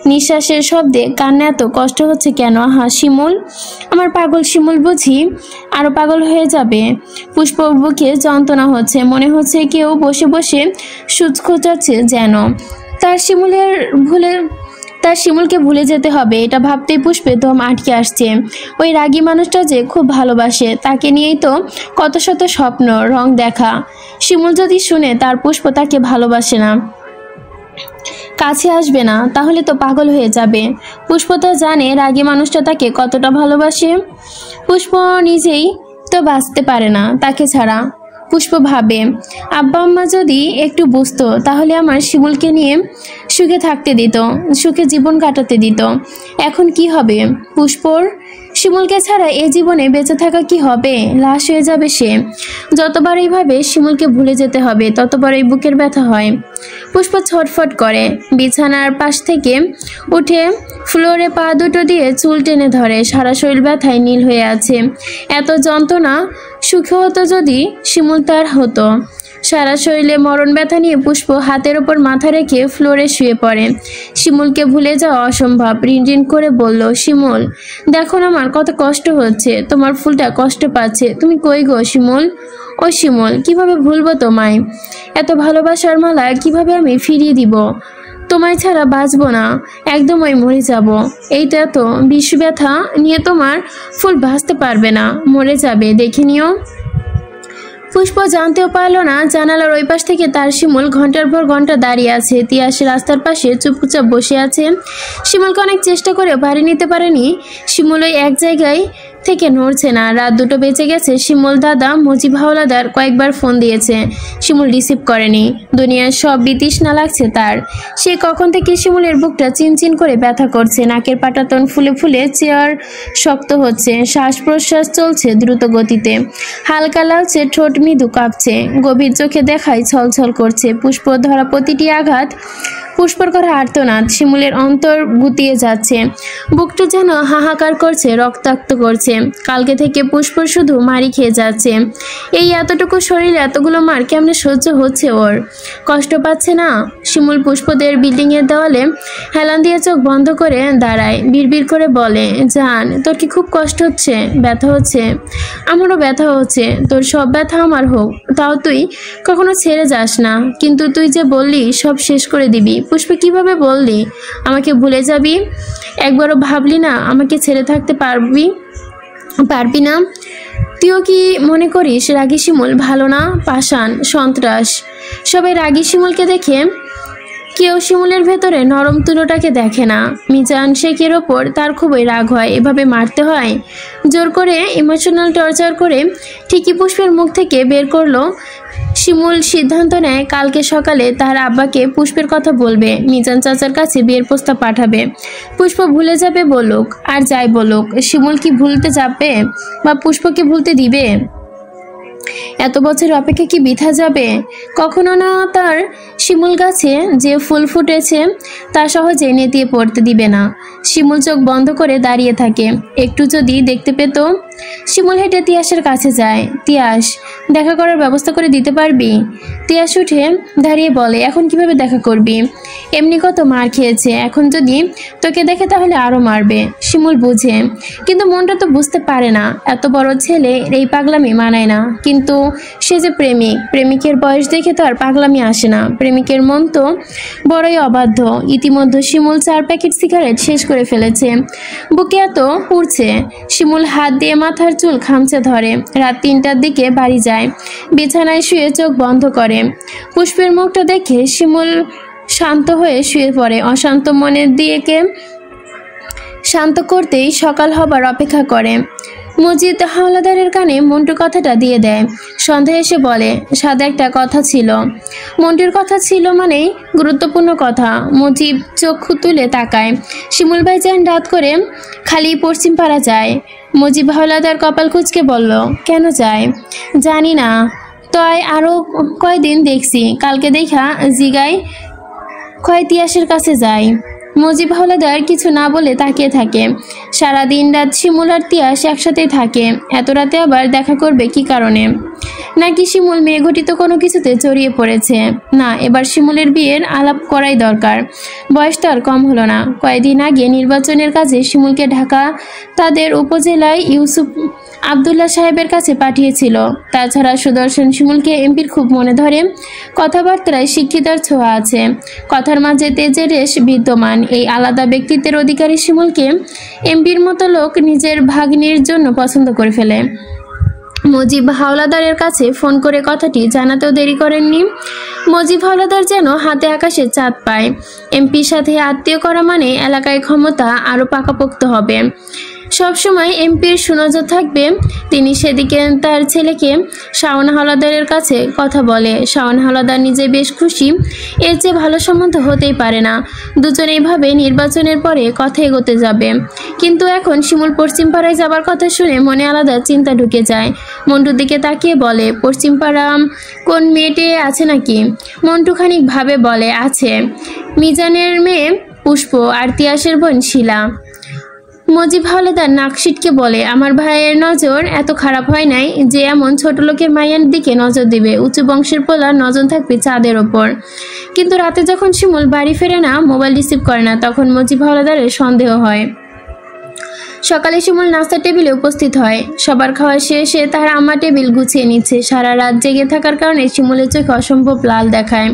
নিঃশ্বাসের শব্দে কান্না এত কষ্ট হচ্ছে কেন? শিমুল, আমার পাগল শিমুল বুঝি আরো পাগল হয়ে যাবে। পুষ্পর বুকে যন্ত্রণা হচ্ছে, মনে হচ্ছে কেউ বসে বসে সুচ খোঁচাচ্ছে যেন। তার শিমুলকে ভুলে যেতে হবে, এটা ভাবতেই পুষ্পে দম আটকে আসছে। ওই রাগী মানুষটা যে খুব ভালোবাসে, তাকে নিয়েই তো কত শত স্বপ্ন রং দেখা। শিমুল যদি শুনে তার পুষ্প তাকে ভালোবাসে না, কাছে আসবে না, তাহলে তো পাগল হয়ে যাবে। পুষ্প তো জানে রাগী মানুষটা তাকে কতটা ভালোবাসে। পুষ্প নিজেই তো বাঁচতে পারে না তাকে ছাড়া। পুষ্প ভাবে, আব্বা আম্মা যদি একটু বুঝতো তাহলে আমার শিমুলকে নিয়ে সুখে থাকতে দিত, সুখে জীবন কাটাতে দিত। এখন কি হবে পুষ্পর? শিমুলকে ছাড়া এ জীবনে বেঁচে থাকা কি হবে? লাশ হয়ে যাবে সে। যতবার এইভাবে শিমুলকে ভুলে যেতে হবে ততবারই বুকের ব্যথা হয়। পুষ্প ছটফট করে, বিছানার পাশ থেকে উঠে ফ্লোরে পা দুটো দিয়ে চুল টেনে ধরে। সারা শরীর ব্যথায় নীল হয়ে আছে। এত যন্ত্রণা সুখে হতো যদি শিমুল তার হতো। সারা শরীরে মরণ ব্যথা নিয়ে পুষ্প হাতের ওপর মাথা রেখে ফ্লোরে শুয়ে পড়ে। শিমুলকে ভুলে যাওয়া অসম্ভব। রিনরিন করে বলল, শিমুল দেখো না আমার কত কষ্ট হচ্ছে, তোমার ফুলটা কষ্ট পাচ্ছে, তুমি কই গো শিমুল? ও শিমুল, কিভাবে ভুলবো তোমায়? এত ভালোবাসার মালা কিভাবে আমি ফিরিয়ে দিব? তোমায় ছাড়া বাঁচবো না, একদমই মরে যাব। এইটা তো বিষ ব্যথা নিয়ে তোমার ফুল বাঁচতে পারবে না, মরে যাবে, দেখে নিও। পুষ্প জানতেও পারল না জানালার ওই পাশ থেকে তার শিমুল ঘন্টার পর ঘন্টা দাঁড়িয়ে আছে। তিয়াস রাস্তার পাশে চুপচাপ বসে আছে। শিমুলকে অনেক চেষ্টা করে বাড়ি নিতে পারেনি। শিমুল ওই এক জায়গায় থেকে নড়ছে না। রাত 2টো বেজে গেছে। শিমুল দাদা মুজিব হাওলাদার কয়েকবার ফোন দিয়েছে, শিমুল রিসিভ করেনি। দুনিয়ার সব বিতৃষ্ণা লাগছে তার। সে কখন থেকে শিমুলের বুকটা চিনচিন করে ব্যথা করছে, নাকের পাটাতন ফুলে ফুলে চেয়ার শক্ত হচ্ছে, শ্বাস প্রশ্বাস চলছে দ্রুত গতিতে, হালকা লালচে ঠোঁট মৃদু কাঁপছে, গভীর চোখে দেখায় ছলছল করছে। পুষ্প ধরা প্রতিটি আঘাত, পুষ্পর করা আর্তনাদ শিমুলের অন্তর গুটিয়ে যাচ্ছে। বুকটা যেন হাহাকার করছে, রক্তাক্ত করছে। কালকে থেকে পুষ্প শুধু মারি খেয়ে যাচ্ছে। এই এতটুকু শরীরে এতগুলো মার কেমনে সহ্য হচ্ছে ওর? কষ্ট পাচ্ছে না? শিমুল পুষ্পদের বিল্ডিংয়ের দেওয়ালে হেলান দিয়ে চোখ বন্ধ করে দাঁড়ায়, বিড়বিড় করে বলে, জান তোর কি খুব কষ্ট হচ্ছে? ব্যথা হচ্ছে? আমারও ব্যথা হচ্ছে। তোর সব ব্যথা আমার হোক, তাও তুই কখনো ছেড়ে যাস না। কিন্তু তুই যে বললি সব শেষ করে দিবি। পুষ্প, কিভাবে বললি আমাকে ভুলে যাবি? একবারও ভাবলি না আমাকে ছেড়ে থাকতে পারবি না? তুইও কি মনে করিস রাগী শিমুল ভালো না? পাষাণ, সন্ত্রাস। সবাই রাগী শিমুলকে দেখে, কেউ শিমুলের ভেতরে নরম তুলোটাকে দেখে না। মিজান শেখের ওপর তার খুবই রাগ হয়। এভাবে মারতে হয়? জোর করে ইমোশনাল টর্চার করে ঠিকই পুষ্পের মুখ থেকে বের করলো। শিমুল সিদ্ধান্ত নেয় কালকে সকালে তার আব্বাকে পুষ্পের কথা বলবে, মিজান চাচার কাছে বিয়ের প্রস্তাব পাঠাবে। পুষ্প ভুলে যাবে বলুক আর যাই বলুক, শিমুল কি ভুলতে যাবে বা পুষ্পকে ভুলতে দিবে? এত বছর অপেক্ষা কি বৃথা যাবে? কখনো না তার শিমুল গাছে যে ফুল ফুটেছে তা সহজে নেতিয়ে পড়তে দিবে না। শিমুল চোখ বন্ধ করে দাঁড়িয়ে থাকে। একটু যদি দেখতে পেত শিমুল হেঁটে তিয়াসের কাছে যায়। তিয়াস, দেখা করার ব্যবস্থা করে দিতে পারবি? তিয়াস উঠে দাঁড়িয়ে বলে, এখন কিভাবে দেখা করবি? এমনি কত মার খেয়েছে, এখন যদি তোকে দেখে তাহলে আরো মারবে। শিমুল বুঝে, কিন্তু মনটা তো বুঝতে পারে না। এত বড় ছেলে এই পাগলামি মানায় না। কিন্তু সে যে প্রেমিক, প্রেমিকের বয়স দেখে তো আর পাগলামি আসে না। প্রেমিকের মন তো বড়ই অবাধ্য। ইতিমধ্যে শিমুল 4 প্যাকেট সিগারেট শেষ করে ফেলেছে। বুকে এত পুড়ছে। শিমুল হাত দিয়ে মাথার চুল খামচে ধরে। রাত 3টার দিকে বাড়ি যায়। বিছানায় শুয়ে চোখ বন্ধ করে। পুষ্পের মুখটা দেখে শিমুল শান্ত হয়ে শুয়ে পড়ে। অশান্ত মনের দিকে শান্ত করতেই সকাল হবার অপেক্ষা করে। মজিদ হাওলাদারের কানে মন্টুর কথাটা দিয়ে দেয়। সন্ধ্যায় এসে বলে, সাদা একটা কথা ছিল। মন্টুর কথা ছিল মানেই গুরুত্বপূর্ণ কথা। মজিদ চক্ষু তুলে তাকায়। শিমুল ভাইজান রাত করে খালি পশ্চিম পাড়া যায়। মজিব হাওলাদার কপাল কুঁচকে বলল, কেন যায়? জানি না, তাই আরো কয়দিন দেখছি। কালকে দেখা জিগাই কয় তিয়াসের কাছে যায়। মজিব হাওলাদার কিছু না বলে তাকিয়ে থাকে। সারাদিন রাত শিমুল আর তিয়াস একসাথেই থাকে। এত রাতে আবার দেখা করবে কি কারণে? নাকি শিমুল মেয়ে ঘটিত কোনো কিছুতে জড়িয়ে পড়েছে? না, এবার শিমুলের বিয়ের আলাপ করাই দরকার। বয়স তো আর কম হলো না। কয়েকদিন আগে নির্বাচনের কাজে শিমুলকে ঢাকা তাদের উপজেলায় ইউসুফ আবদুল্লাহ সাহেবের কাছে পাঠিয়েছিল। তাছাড়া সুদর্শন শিমুলকে এমপির খুব মনে ধরে। কথাবার্তায় শিক্ষিতার ছোঁয়া আছে। কথার মাঝে তেজের রেশ বিদ্যমান। এই আলাদা ব্যক্তিত্বের অধিকারী শিমুলকে এমপির মতো লোক নিজের ভাগ্নির জন্য পছন্দ করে ফেলে। মজিব হাওলাদারের কাছে ফোন করে কথাটি জানাতেও দেরি করেননি। মজিব হাওলাদার যেন হাতে আকাশে চাঁদ পায়। এমপির সাথে আত্মীয় করা মানে এলাকায় ক্ষমতা আরও পাকাপোক্ত হবে। সবসময় এমপির সুনজর থাকবে। তিনি সেদিকে তার ছেলেকে শাওন হাওলাদারের কাছে কথা বলে। শাওন হাওলাদার নিজে বেশ খুশি। এর চেয়ে ভালো সম্বন্ধ হতেই পারে না। দুজনেই ভাবে নির্বাচনের পরে কথা এগোতে যাবে। কিন্তু এখন শিমুল পশ্চিমপাড়ায় যাবার কথা শুনে মনে আলাদা চিন্তা ঢুকে যায়। মন্টুর দিকে তাকিয়ে বলে, পশ্চিমপাড়া কোন মেয়েটি আছে নাকি? মন্টু খানিক ভাবে বলে, আছে। মিজানের মেয়ে পুষ্প আর তিয়াসের বোন শিলা। মজিব হাওলাদার নাক সিটকে বলে, আমার ভাইয়ের নজর এত খারাপ হয় নাই যে এমন ছোট লোকের মায়ের দিকে নজর দিবে। উঁচু বংশের পোলার নজর থাকবে চাঁদের ওপর। কিন্তু রাতে যখন শিমুল বাড়ি ফেরে না, মোবাইল রিসিভ করে না, তখন মজিব হাওলাদারের সন্দেহ হয়। সকালে শিমুল নাস্তার টেবিলে উপস্থিত হয়। সবার খাওয়া শেষে তার আম্মা টেবিল গুছিয়ে নিচ্ছে। সারা রাত জেগে থাকার কারণে শিমুলের চোখে অসম্ভব লাল দেখায়।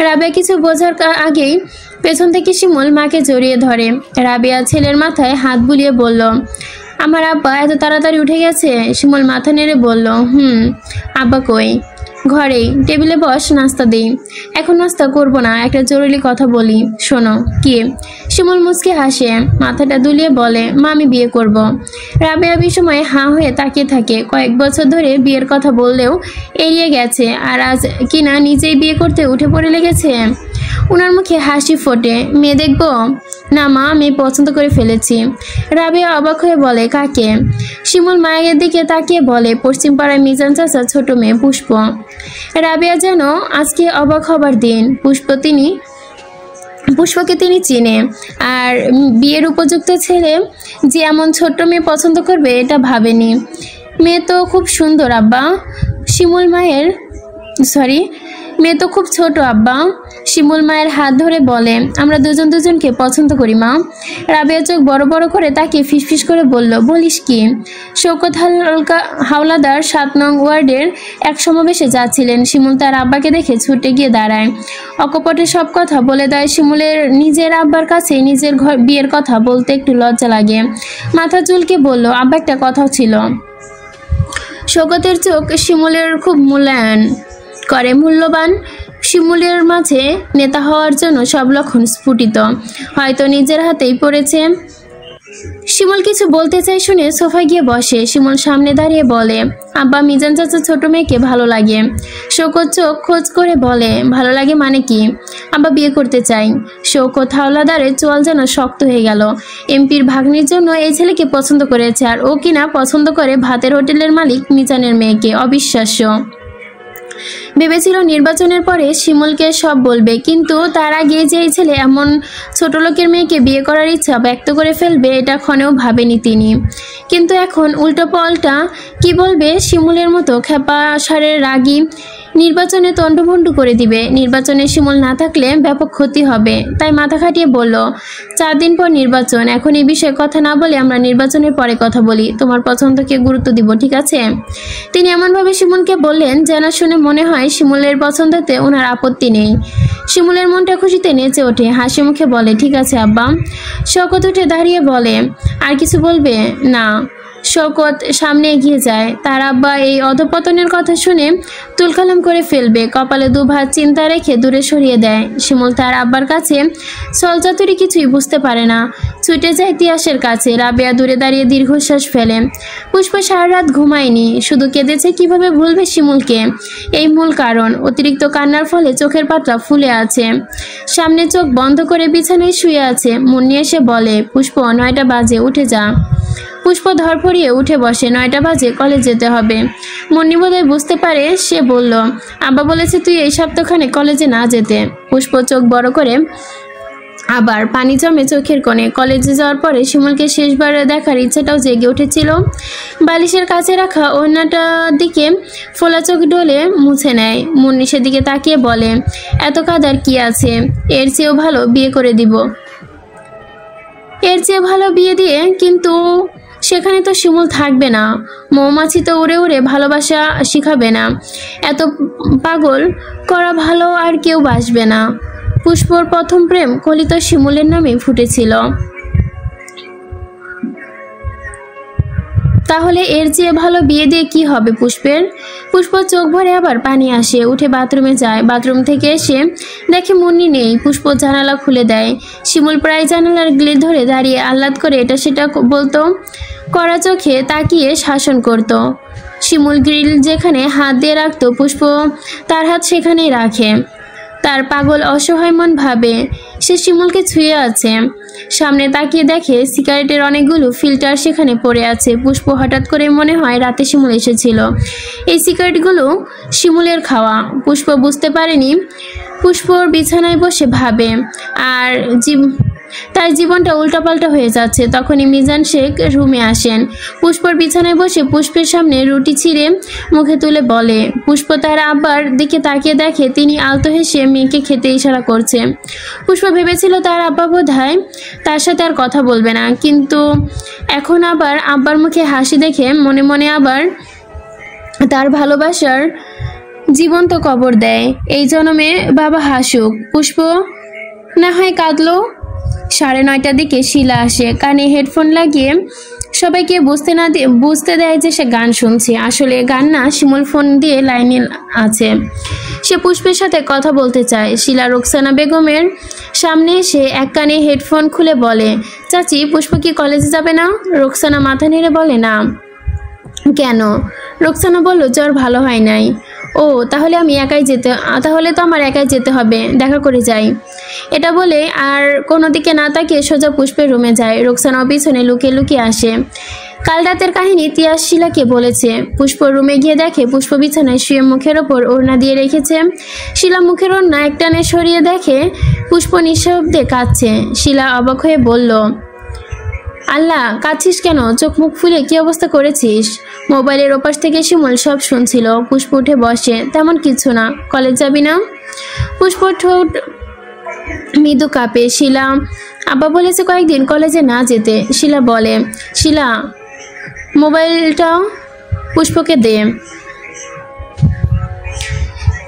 রাবেয়া কিছু বোঝার আগেই পেছন থেকে শিমুল মাকে জড়িয়ে ধরে। রাবেয়া ছেলের মাথায় হাত বুলিয়ে বলল, আমার আব্বা এত তাড়াতাড়ি উঠে গেছে? শিমুল মাথা নেড়ে বলল, আব্বা কই? ঘরেই। টেবিলে বস, নাস্তা দিই। এখন নাস্তা করবো না, একটা জরুরি কথা বলি, শোনো। কি? শিমুল মুচকে হাসে, মাথাটা দুলিয়ে বলে, মা আমি বিয়ে করব। রাবেয়া বিস্ময়ে হাঁ হয়ে তাকিয়ে থাকে। কয়েক বছর ধরে বিয়ের কথা বললেও এড়িয়ে গেছে, আর আজ কিনা নিজেই বিয়ে করতে উঠে পড়ে লেগেছে। ওনার মুখে হাসি ফোটে। মেয়ে দেখবো? না মা, আমি পছন্দ করে ফেলেছি। রাবেয়া অবাক হয়ে বলে, কাকে? শিমুল মায়ের দিকে তাকিয়ে বলে, পশ্চিম পাড়ায় মিজান চাচার ছোট মেয়ে পুষ্প। রাবেয়া যেন আজকে অবাক হবার দিন। পুষ্পকে তিনি চিনে, আর বিয়ের উপযুক্ত ছেলে যে এমন ছোট্ট মেয়ে পছন্দ করবে এটা ভাবেনি। মেয়ে তো খুব সুন্দর আব্বা। মেয়ে তো খুব ছোট আব্বা। শিমুল মায়ের হাত ধরে বলে, আমরা দুজন দুজনকে পছন্দ করি মা। রাবেয়া চোখ বড় বড় করে তাকে ফিসফিস করে বলল, বলিস কি? শওকত হাওলাদার 7 নং ওয়ার্ডের এক সমাবেশে যাচ্ছিলেন। শিমুল তার আব্বাকে দেখে ছুটে গিয়ে দাঁড়ায়। অকপটে সব কথা বলে দেয়। শিমুলের নিজের আব্বার কাছে নিজের বিয়ের কথা বলতে একটু লজ্জা লাগে। মাথা চুলকে বলল, আব্বা একটা কথা ছিল। শওকতের চোখ শিমুলের খুব মূল্যায়ন করে। মূল্যবান। শিমুলের মাঝে নেতা হওয়ার জন্য সব লক্ষণ স্ফুটিত। হয়তো নিজের হাতেই পড়েছে। শিমুল কিছু বলতে চাই শুনে সোফায় গিয়ে বসে। শিমুল সামনে দাঁড়িয়ে বলে, আব্বা মিজান চাচা ছোট মেয়েকে ভালো লাগে। শওকত চোখ খোঁজ করে বলে, ভালো লাগে মানে কি? আব্বা বিয়ে করতে চাই। শওকত হাওলাদারের চোয়াল যেন শক্ত হয়ে গেল। এমপির ভাগ্নির জন্য এই ছেলেকে পছন্দ করেছে, আর ও কিনা পছন্দ করে ভাতের হোটেলের মালিক মিজানের মেয়েকে। অবিশ্বাস্য। ভেবেছিল নির্বাচনের পরে শিমুলকে সব বলবে, কিন্তু তার আগে যে এই ছেলে এমন ছোট লোকের মেয়েকে বিয়ে করার ইচ্ছা ব্যক্ত করে ফেলবে এটা ক্ষণেও ভাবেনি তিনি। কিন্তু এখন উল্টো পাল্টা কি বলবে, শিমুলের মতো খেপা সারের রাগী নির্বাচনে তন্ডভন্ড করে দিবে। নির্বাচনে শিমুল না থাকলে ব্যাপক ক্ষতি হবে। তাই মাথা খাটিয়ে বলল, 4 দিন পর নির্বাচন, এখন এই বিষয়ে কথা না বলে আমরা নির্বাচনের পরে কথা বলি। তোমার পছন্দকে গুরুত্ব দিব, ঠিক আছে? তিনি এমনভাবে শিমুলকে বললেন যেন শুনে মনে হয় শিমুলের পছন্দতে ওনার আপত্তি নেই। শিমুলের মনটা খুশিতে নেচে ওঠে, হাসি মুখে বলে, ঠিক আছে আব্বা। শওকত উঠে দাঁড়িয়ে বলে, আর কিছু বলবে? না। শওকত সামনে এগিয়ে যায়। তার আব্বা এই অধপতনের কথা শুনে তুলকালাম করে ফেলবে। কপালে দুভাত চিন্তা রেখে দূরে সরিয়ে দেয়। শিমুল তার আব্বার কাছে ছলচাতুরি কিছুই বুঝতে পারে না, ছুটে যায় তিয়াসের কাছে। রাবেয়া দূরে দাঁড়িয়ে দীর্ঘশ্বাস ফেলে। পুষ্প সারা রাত ঘুমায়নি, শুধু কেঁদেছে কিভাবে ভুলবে শিমুলকে। এই মূল কারণ। অতিরিক্ত কান্নার ফলে চোখের পাতা ফুলে আছে, সামনে চোখ বন্ধ করে বিছানায় শুয়ে আছে। মুন্নি এসে বলে, পুষ্প 9টা বাজে, উঠে যা। পুষ্প ধরফরিয়ে উঠে বসে। 9টা বাজে, কলেজ যেতে হবে। মুন্নি বোধহয় বুঝতে পারে, সে বলল, আব্বা বলেছে তুই এই সপ্তাহখানে কলেজে না যেতে। পুষ্প চোখ বড় করে আবার পানি জমে চোখের কোণে। কলেজে যাওয়ার পরে শিমুলকে শেষবার দেখার ইচ্ছাটাও জেগে উঠেছিল। বালিশের কাছে রাখা ওড়নাটার দিকে ফোলা চোখ ডলে মুছে নেয়। মুন্নি সেদিকে তাকিয়ে বলে, এত কাদার কি আছে? এর চেয়েও ভালো বিয়ে করে দিব। এর চেয়ে ভালো বিয়ে দিয়ে, কিন্তু সেখানে তো শিমুল থাকবে না। মৌমাছি তো উড়ে উড়ে ভালোবাসা শিখাবে না। এত পাগল করা ভালো আর কেউ বাসবে না। পুষ্পর প্রথম প্রেম কলিত শিমুলের নামে ফুটেছিল। তাহলে এর চেয়ে ভালো বিয়ে দিয়ে কি হবে পুষ্পের? পুষ্প চোখ ভরে আবার পানি আসে। উঠে বাথরুমে যায়। বাথরুম থেকে এসে দেখে মুন্নি নেই। পুষ্প জানালা খুলে দেয়। শিমুল প্রায় জানালার গ্লে ধরে দাঁড়িয়ে আহ্লাদ করে এটা সেটা বলতো, কড়া চোখে তাকিয়ে শাসন করত। শিমুল গ্রিল যেখানে হাত দিয়ে রাখতো, পুষ্প তার হাত সেখানেই রাখে। তার পাগল অসহায় মন ভাবে সে শিমুলকে ছুঁয়ে আছে। সামনে তাকিয়ে দেখে সিগারেটের অনেকগুলো ফিল্টার সেখানে পড়ে আছে। পুষ্প হঠাৎ করে মনে হয় রাতে শিমুল এসেছিল। এই সিগারেটগুলো শিমুলের খাওয়া। পুষ্প বুঝতে পারেনি। পুষ্পর বিছানায় বসে ভাবে, আর তার জীবনটা উল্টাপাল্টা হয়ে যাচ্ছে। তখনই মিজান শেখ রুমে আসেন। পুষ্পর বিছানায় বসে পুষ্পের সামনে রুটি ছিঁড়ে মুখে তুলে বলে। পুষ্প তার আব্বার দিকে তাকিয়ে দেখে তিনি আলতো হেসে মেয়েকে খেতে ইশারা করছে। পুষ্প ভেবেছিল তার আব্বা বোধহয় তার সাথে আর কথা বলবে না, কিন্তু এখন আবার আব্বার মুখে হাসি দেখে মনে মনে আবার তার ভালোবাসার জীবন্ত কবর দেয়। এই জন্মে বাবা হাসুক, পুষ্প না হয় কাঁদলো। 9:30টার দিকে শিলা আসে। কানে হেডফোন লাগিয়ে সবাইকে বুঝতে দেয় যে সে গান শুনছে। আসলে গান না, শিমুল ফোন দিয়ে লাইনে আছে। সে পুষ্পের সাথে কথা বলতে চায়। শিলা রোকসানা বেগমের সামনে এসে এক কানে হেডফোন খুলে বলে, চাচি পুষ্প কি কলেজে যাবে না? রোকসানা মাথা নেড়ে বলে, না। কেন? রোকসানা বলল, জ্বর ভালো হয় নাই। ও, তাহলে তো আমার একাই যেতে হবে, দেখা করে যাই। এটা বলে আর কোনো দিকে না তাকিয়ে সোজা পুষ্পের রুমে যায়। রোকসানাও পিছনে লুকিয়ে লুকিয়ে আসে। কাল রাতের কাহিনী তিয়াস শিলাকে বলেছে। পুষ্প রুমে গিয়ে দেখে পুষ্প বিছানায় শুয়ে মুখের ওপর ওড়না দিয়ে রেখেছে। শিলা মুখের ওড়না একটানে সরিয়ে দেখে পুষ্প নিঃশব্দে কাঁদছে। শিলা অবাক হয়ে বলল, আল্লাহ, কাঁদছিস কেন? চোখ মুখ ফুলে কি অবস্থা করেছিস? মোবাইলের ওপাশ থেকে শিমুল সব শুনছিল। পুষ্প উঠে বসে, তেমন কিছু না। কলেজ যাবি না? পুষ্প ঠোঁট মৃদু কাঁপে। শিলা, আব্বা বলেছে কয়েকদিন কলেজে না যেতে। শিলা বলে, শিলা মোবাইলটা পুষ্পকে দে।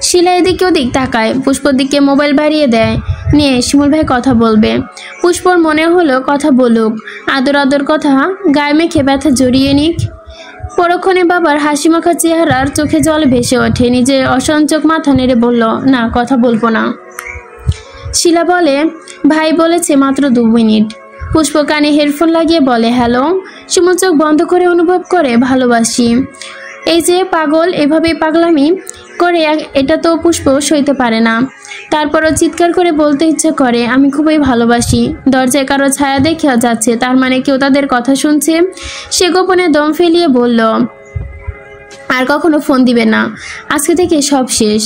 শিলা এদিকে ওদিক তাকায়। পুষ্পর দিকে মোবাইল বাড়িয়ে দেয়। নিয়ে শিমুল ভাই কথা বলবে। পুষ্পর মনে হলো কথা বলুক, আদর আদর কথা গায়ে মেখে ব্যথা জড়িয়ে নিক। পরক্ষণে বাবার হাসি মাখা চেহারার চোখে জল ভেসে ওঠে। নিজে অসঞ্চক মাথা নেড়ে বলল, না, কথা বলবো না। শিলা বলে, ভাই বলেছে মাত্র 2 মিনিট। পুষ্প কানে হেডফোন লাগিয়ে বলে, হ্যালো। শিমুল চোখ বন্ধ করে অনুভব করে ভালোবাসি। এই যে পাগল, এভাবেই পাগলামি করে এটা তো পুষ্প সইতে পারে না। তারপরও চিৎকার করে বলতে ইচ্ছে করে, আমি খুবই ভালোবাসি। দরজায় কারো ছায়া দেখে যাচ্ছে, তার মানে কেউ তাদের কথা শুনছে। সে গোপনে দম ফেলিয়ে বলল, আর কখনো ফোন দিবে না, আজকে থেকে সব শেষ।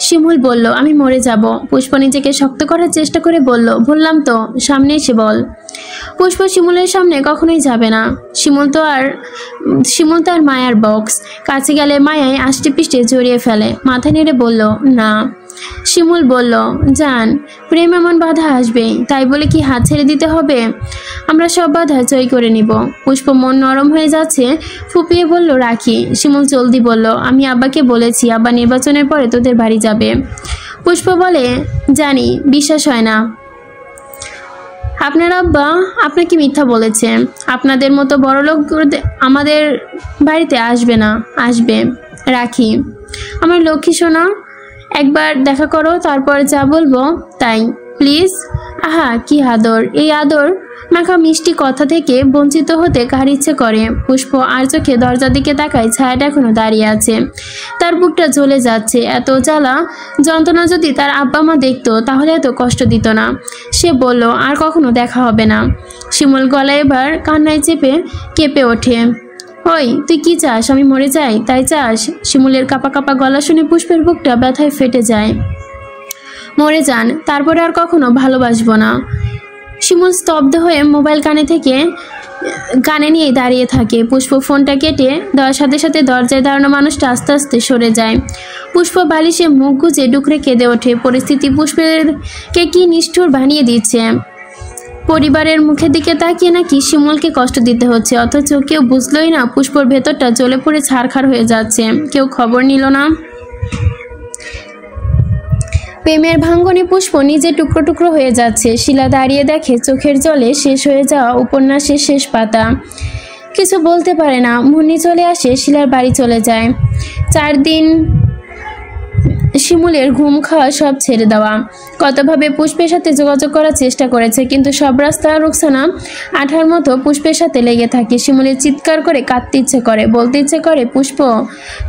শিমুল বলল, আমি মরে যাব। পুষ্প নিজেকে শক্ত করার চেষ্টা করে বলল, বললাম তো, সামনে এসে বল। পুষ্প শিমুলের সামনে কখনোই যাবে না। শিমুল তো আর মায়ার বক্স, কাছে গেলে মায়ায় আষ্টে পিষ্টে জড়িয়ে ফেলে। মাথা নেড়ে বলল, না। শিমুল বলল, জান, প্রেম এমন বাধা আসবেই, তাই বলে কি হাত ছেড়ে দিতে হবে? আমরা সব বাধা জয় করে নিব। পুষ্প মন নরম হয়ে যাচ্ছে, ফুপিয়ে বলল, রাখি। শিমুল জলদি বলল, আমি আব্বাকে বলেছি, আব্বা নির্বাচনের পরে তোদের বাড়ি যাবে। পুষ্প বলে, জানি, বিশ্বাস হয় না। আপনার আব্বা আপনাকে মিথ্যা বলেছে। আপনাদের মতো বড়লোক আমাদের বাড়িতে আসবে না। আসবে। রাখি। আমার লক্ষ্মী সোনা, একবার দেখা করো, তারপর যা বলবো তাই, প্লিজ। আহা, কি আদর! এই আদর মাখা মিষ্টি কথা থেকে বঞ্চিত হতে কার ইচ্ছে করে? পুষ্প আর চোখে দরজার দিকে তাকায়, ছায়াটা এখনো দাঁড়িয়ে আছে। তার বুকটা জ্বলে যাচ্ছে। এত জ্বালা যন্ত্রণা যদি তার আব্বা মা দেখতো তাহলে এত কষ্ট দিত না। সে বলল, আর কখনো দেখা হবে না। শিমুল গলায় এবার কান্নায় চেপে কেঁপে ওঠে। ওই, তুই কি চাস? আমি মরে যাই, তাই চাস? শিমুলের কাপা কাপা গলা শুনে পুষ্পের বুকটা ব্যথায় ফেটে যায়। মরে যান, তারপরে আর কখনো ভালোবাসবো না। শিমুল স্তব্ধ হয়ে মোবাইল কানে নিয়ে দাঁড়িয়ে থাকে। পুষ্প ফোনটা কেটে দেওয়ার সাথে সাথে দরজায় দাঁড়ানো মানুষটা আস্তে আস্তে সরে যায়। পুষ্প বালিশে মুখ গুজে ডুকরে কেঁদে ওঠে। পরিস্থিতি পুষ্পেরকে কি নিষ্ঠুর বানিয়ে দিচ্ছে। পরিবারের মুখের দিকে তাকিয়ে নাকি শিমুলকে কষ্ট দিতে হচ্ছে, অথচ কেউ বুঝলই না পুষ্পর ভেতরটা জ্বলে পড়ে ছারখার হয়ে যাচ্ছে। কেউ খবর নিল না। প্রেমের ভাঙ্গনে পুষ্প নিজে টুকরো টুকরো হয়ে যাচ্ছে। শিলা দাঁড়িয়ে দেখে চোখের জলে শেষ হয়ে যাওয়া উপন্যাসের শেষ পাতা। কিছু বলতে পারে না। মুন্নি চলে আসে, শিলার বাড়ি চলে যায়। 4 দিন শিমুলের ঘুম খাওয়া সব ছেড়ে দেওয়া। কতভাবে পুষ্পের সাথে যোগাযোগ করার চেষ্টা করেছে, কিন্তু সব রাস্তা রুকসানা আঠার মতো পুষ্পের সাথে লেগে থাকে। শিমুলের চিৎকার করে কাঁদতে ইচ্ছে করে, বলতে ইচ্ছে করে, পুষ্প,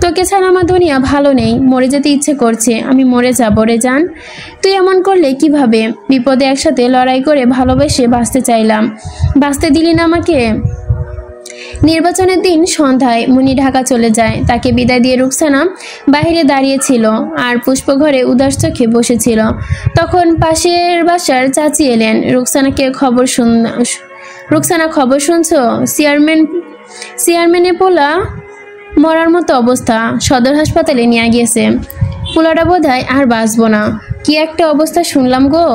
তোকে ছাড়া আমার দুনিয়া ভালো নেই, মরে যেতে ইচ্ছে করছে। আমি মরে যাবো রে জান। তুই এমন করলে কিভাবে? বিপদে একসাথে লড়াই করে ভালোবেসে বাঁচতে চাইলাম, বাঁচতে দিলি না আমাকে। নির্বাচনের দিন সন্ধ্যায় মুন্নি ঢাকা চলে যায়। তাকে বিদায় দিয়ে রুকসানা বাহিরে দাঁড়িয়েছিল আর পুষ্প ঘরে উদাস চোখে বসেছিল। তখন পাশের বাসার চাচি এলেন। রুকসানা, খবর শুনছো? চেয়ারম্যানের পোলা মরার মতো অবস্থা, সদর হাসপাতালে নিয়ে গিয়েছে। পোলাটা বোধহয় আর বাঁচবো না। কি একটা অবস্থা শুনলাম গো।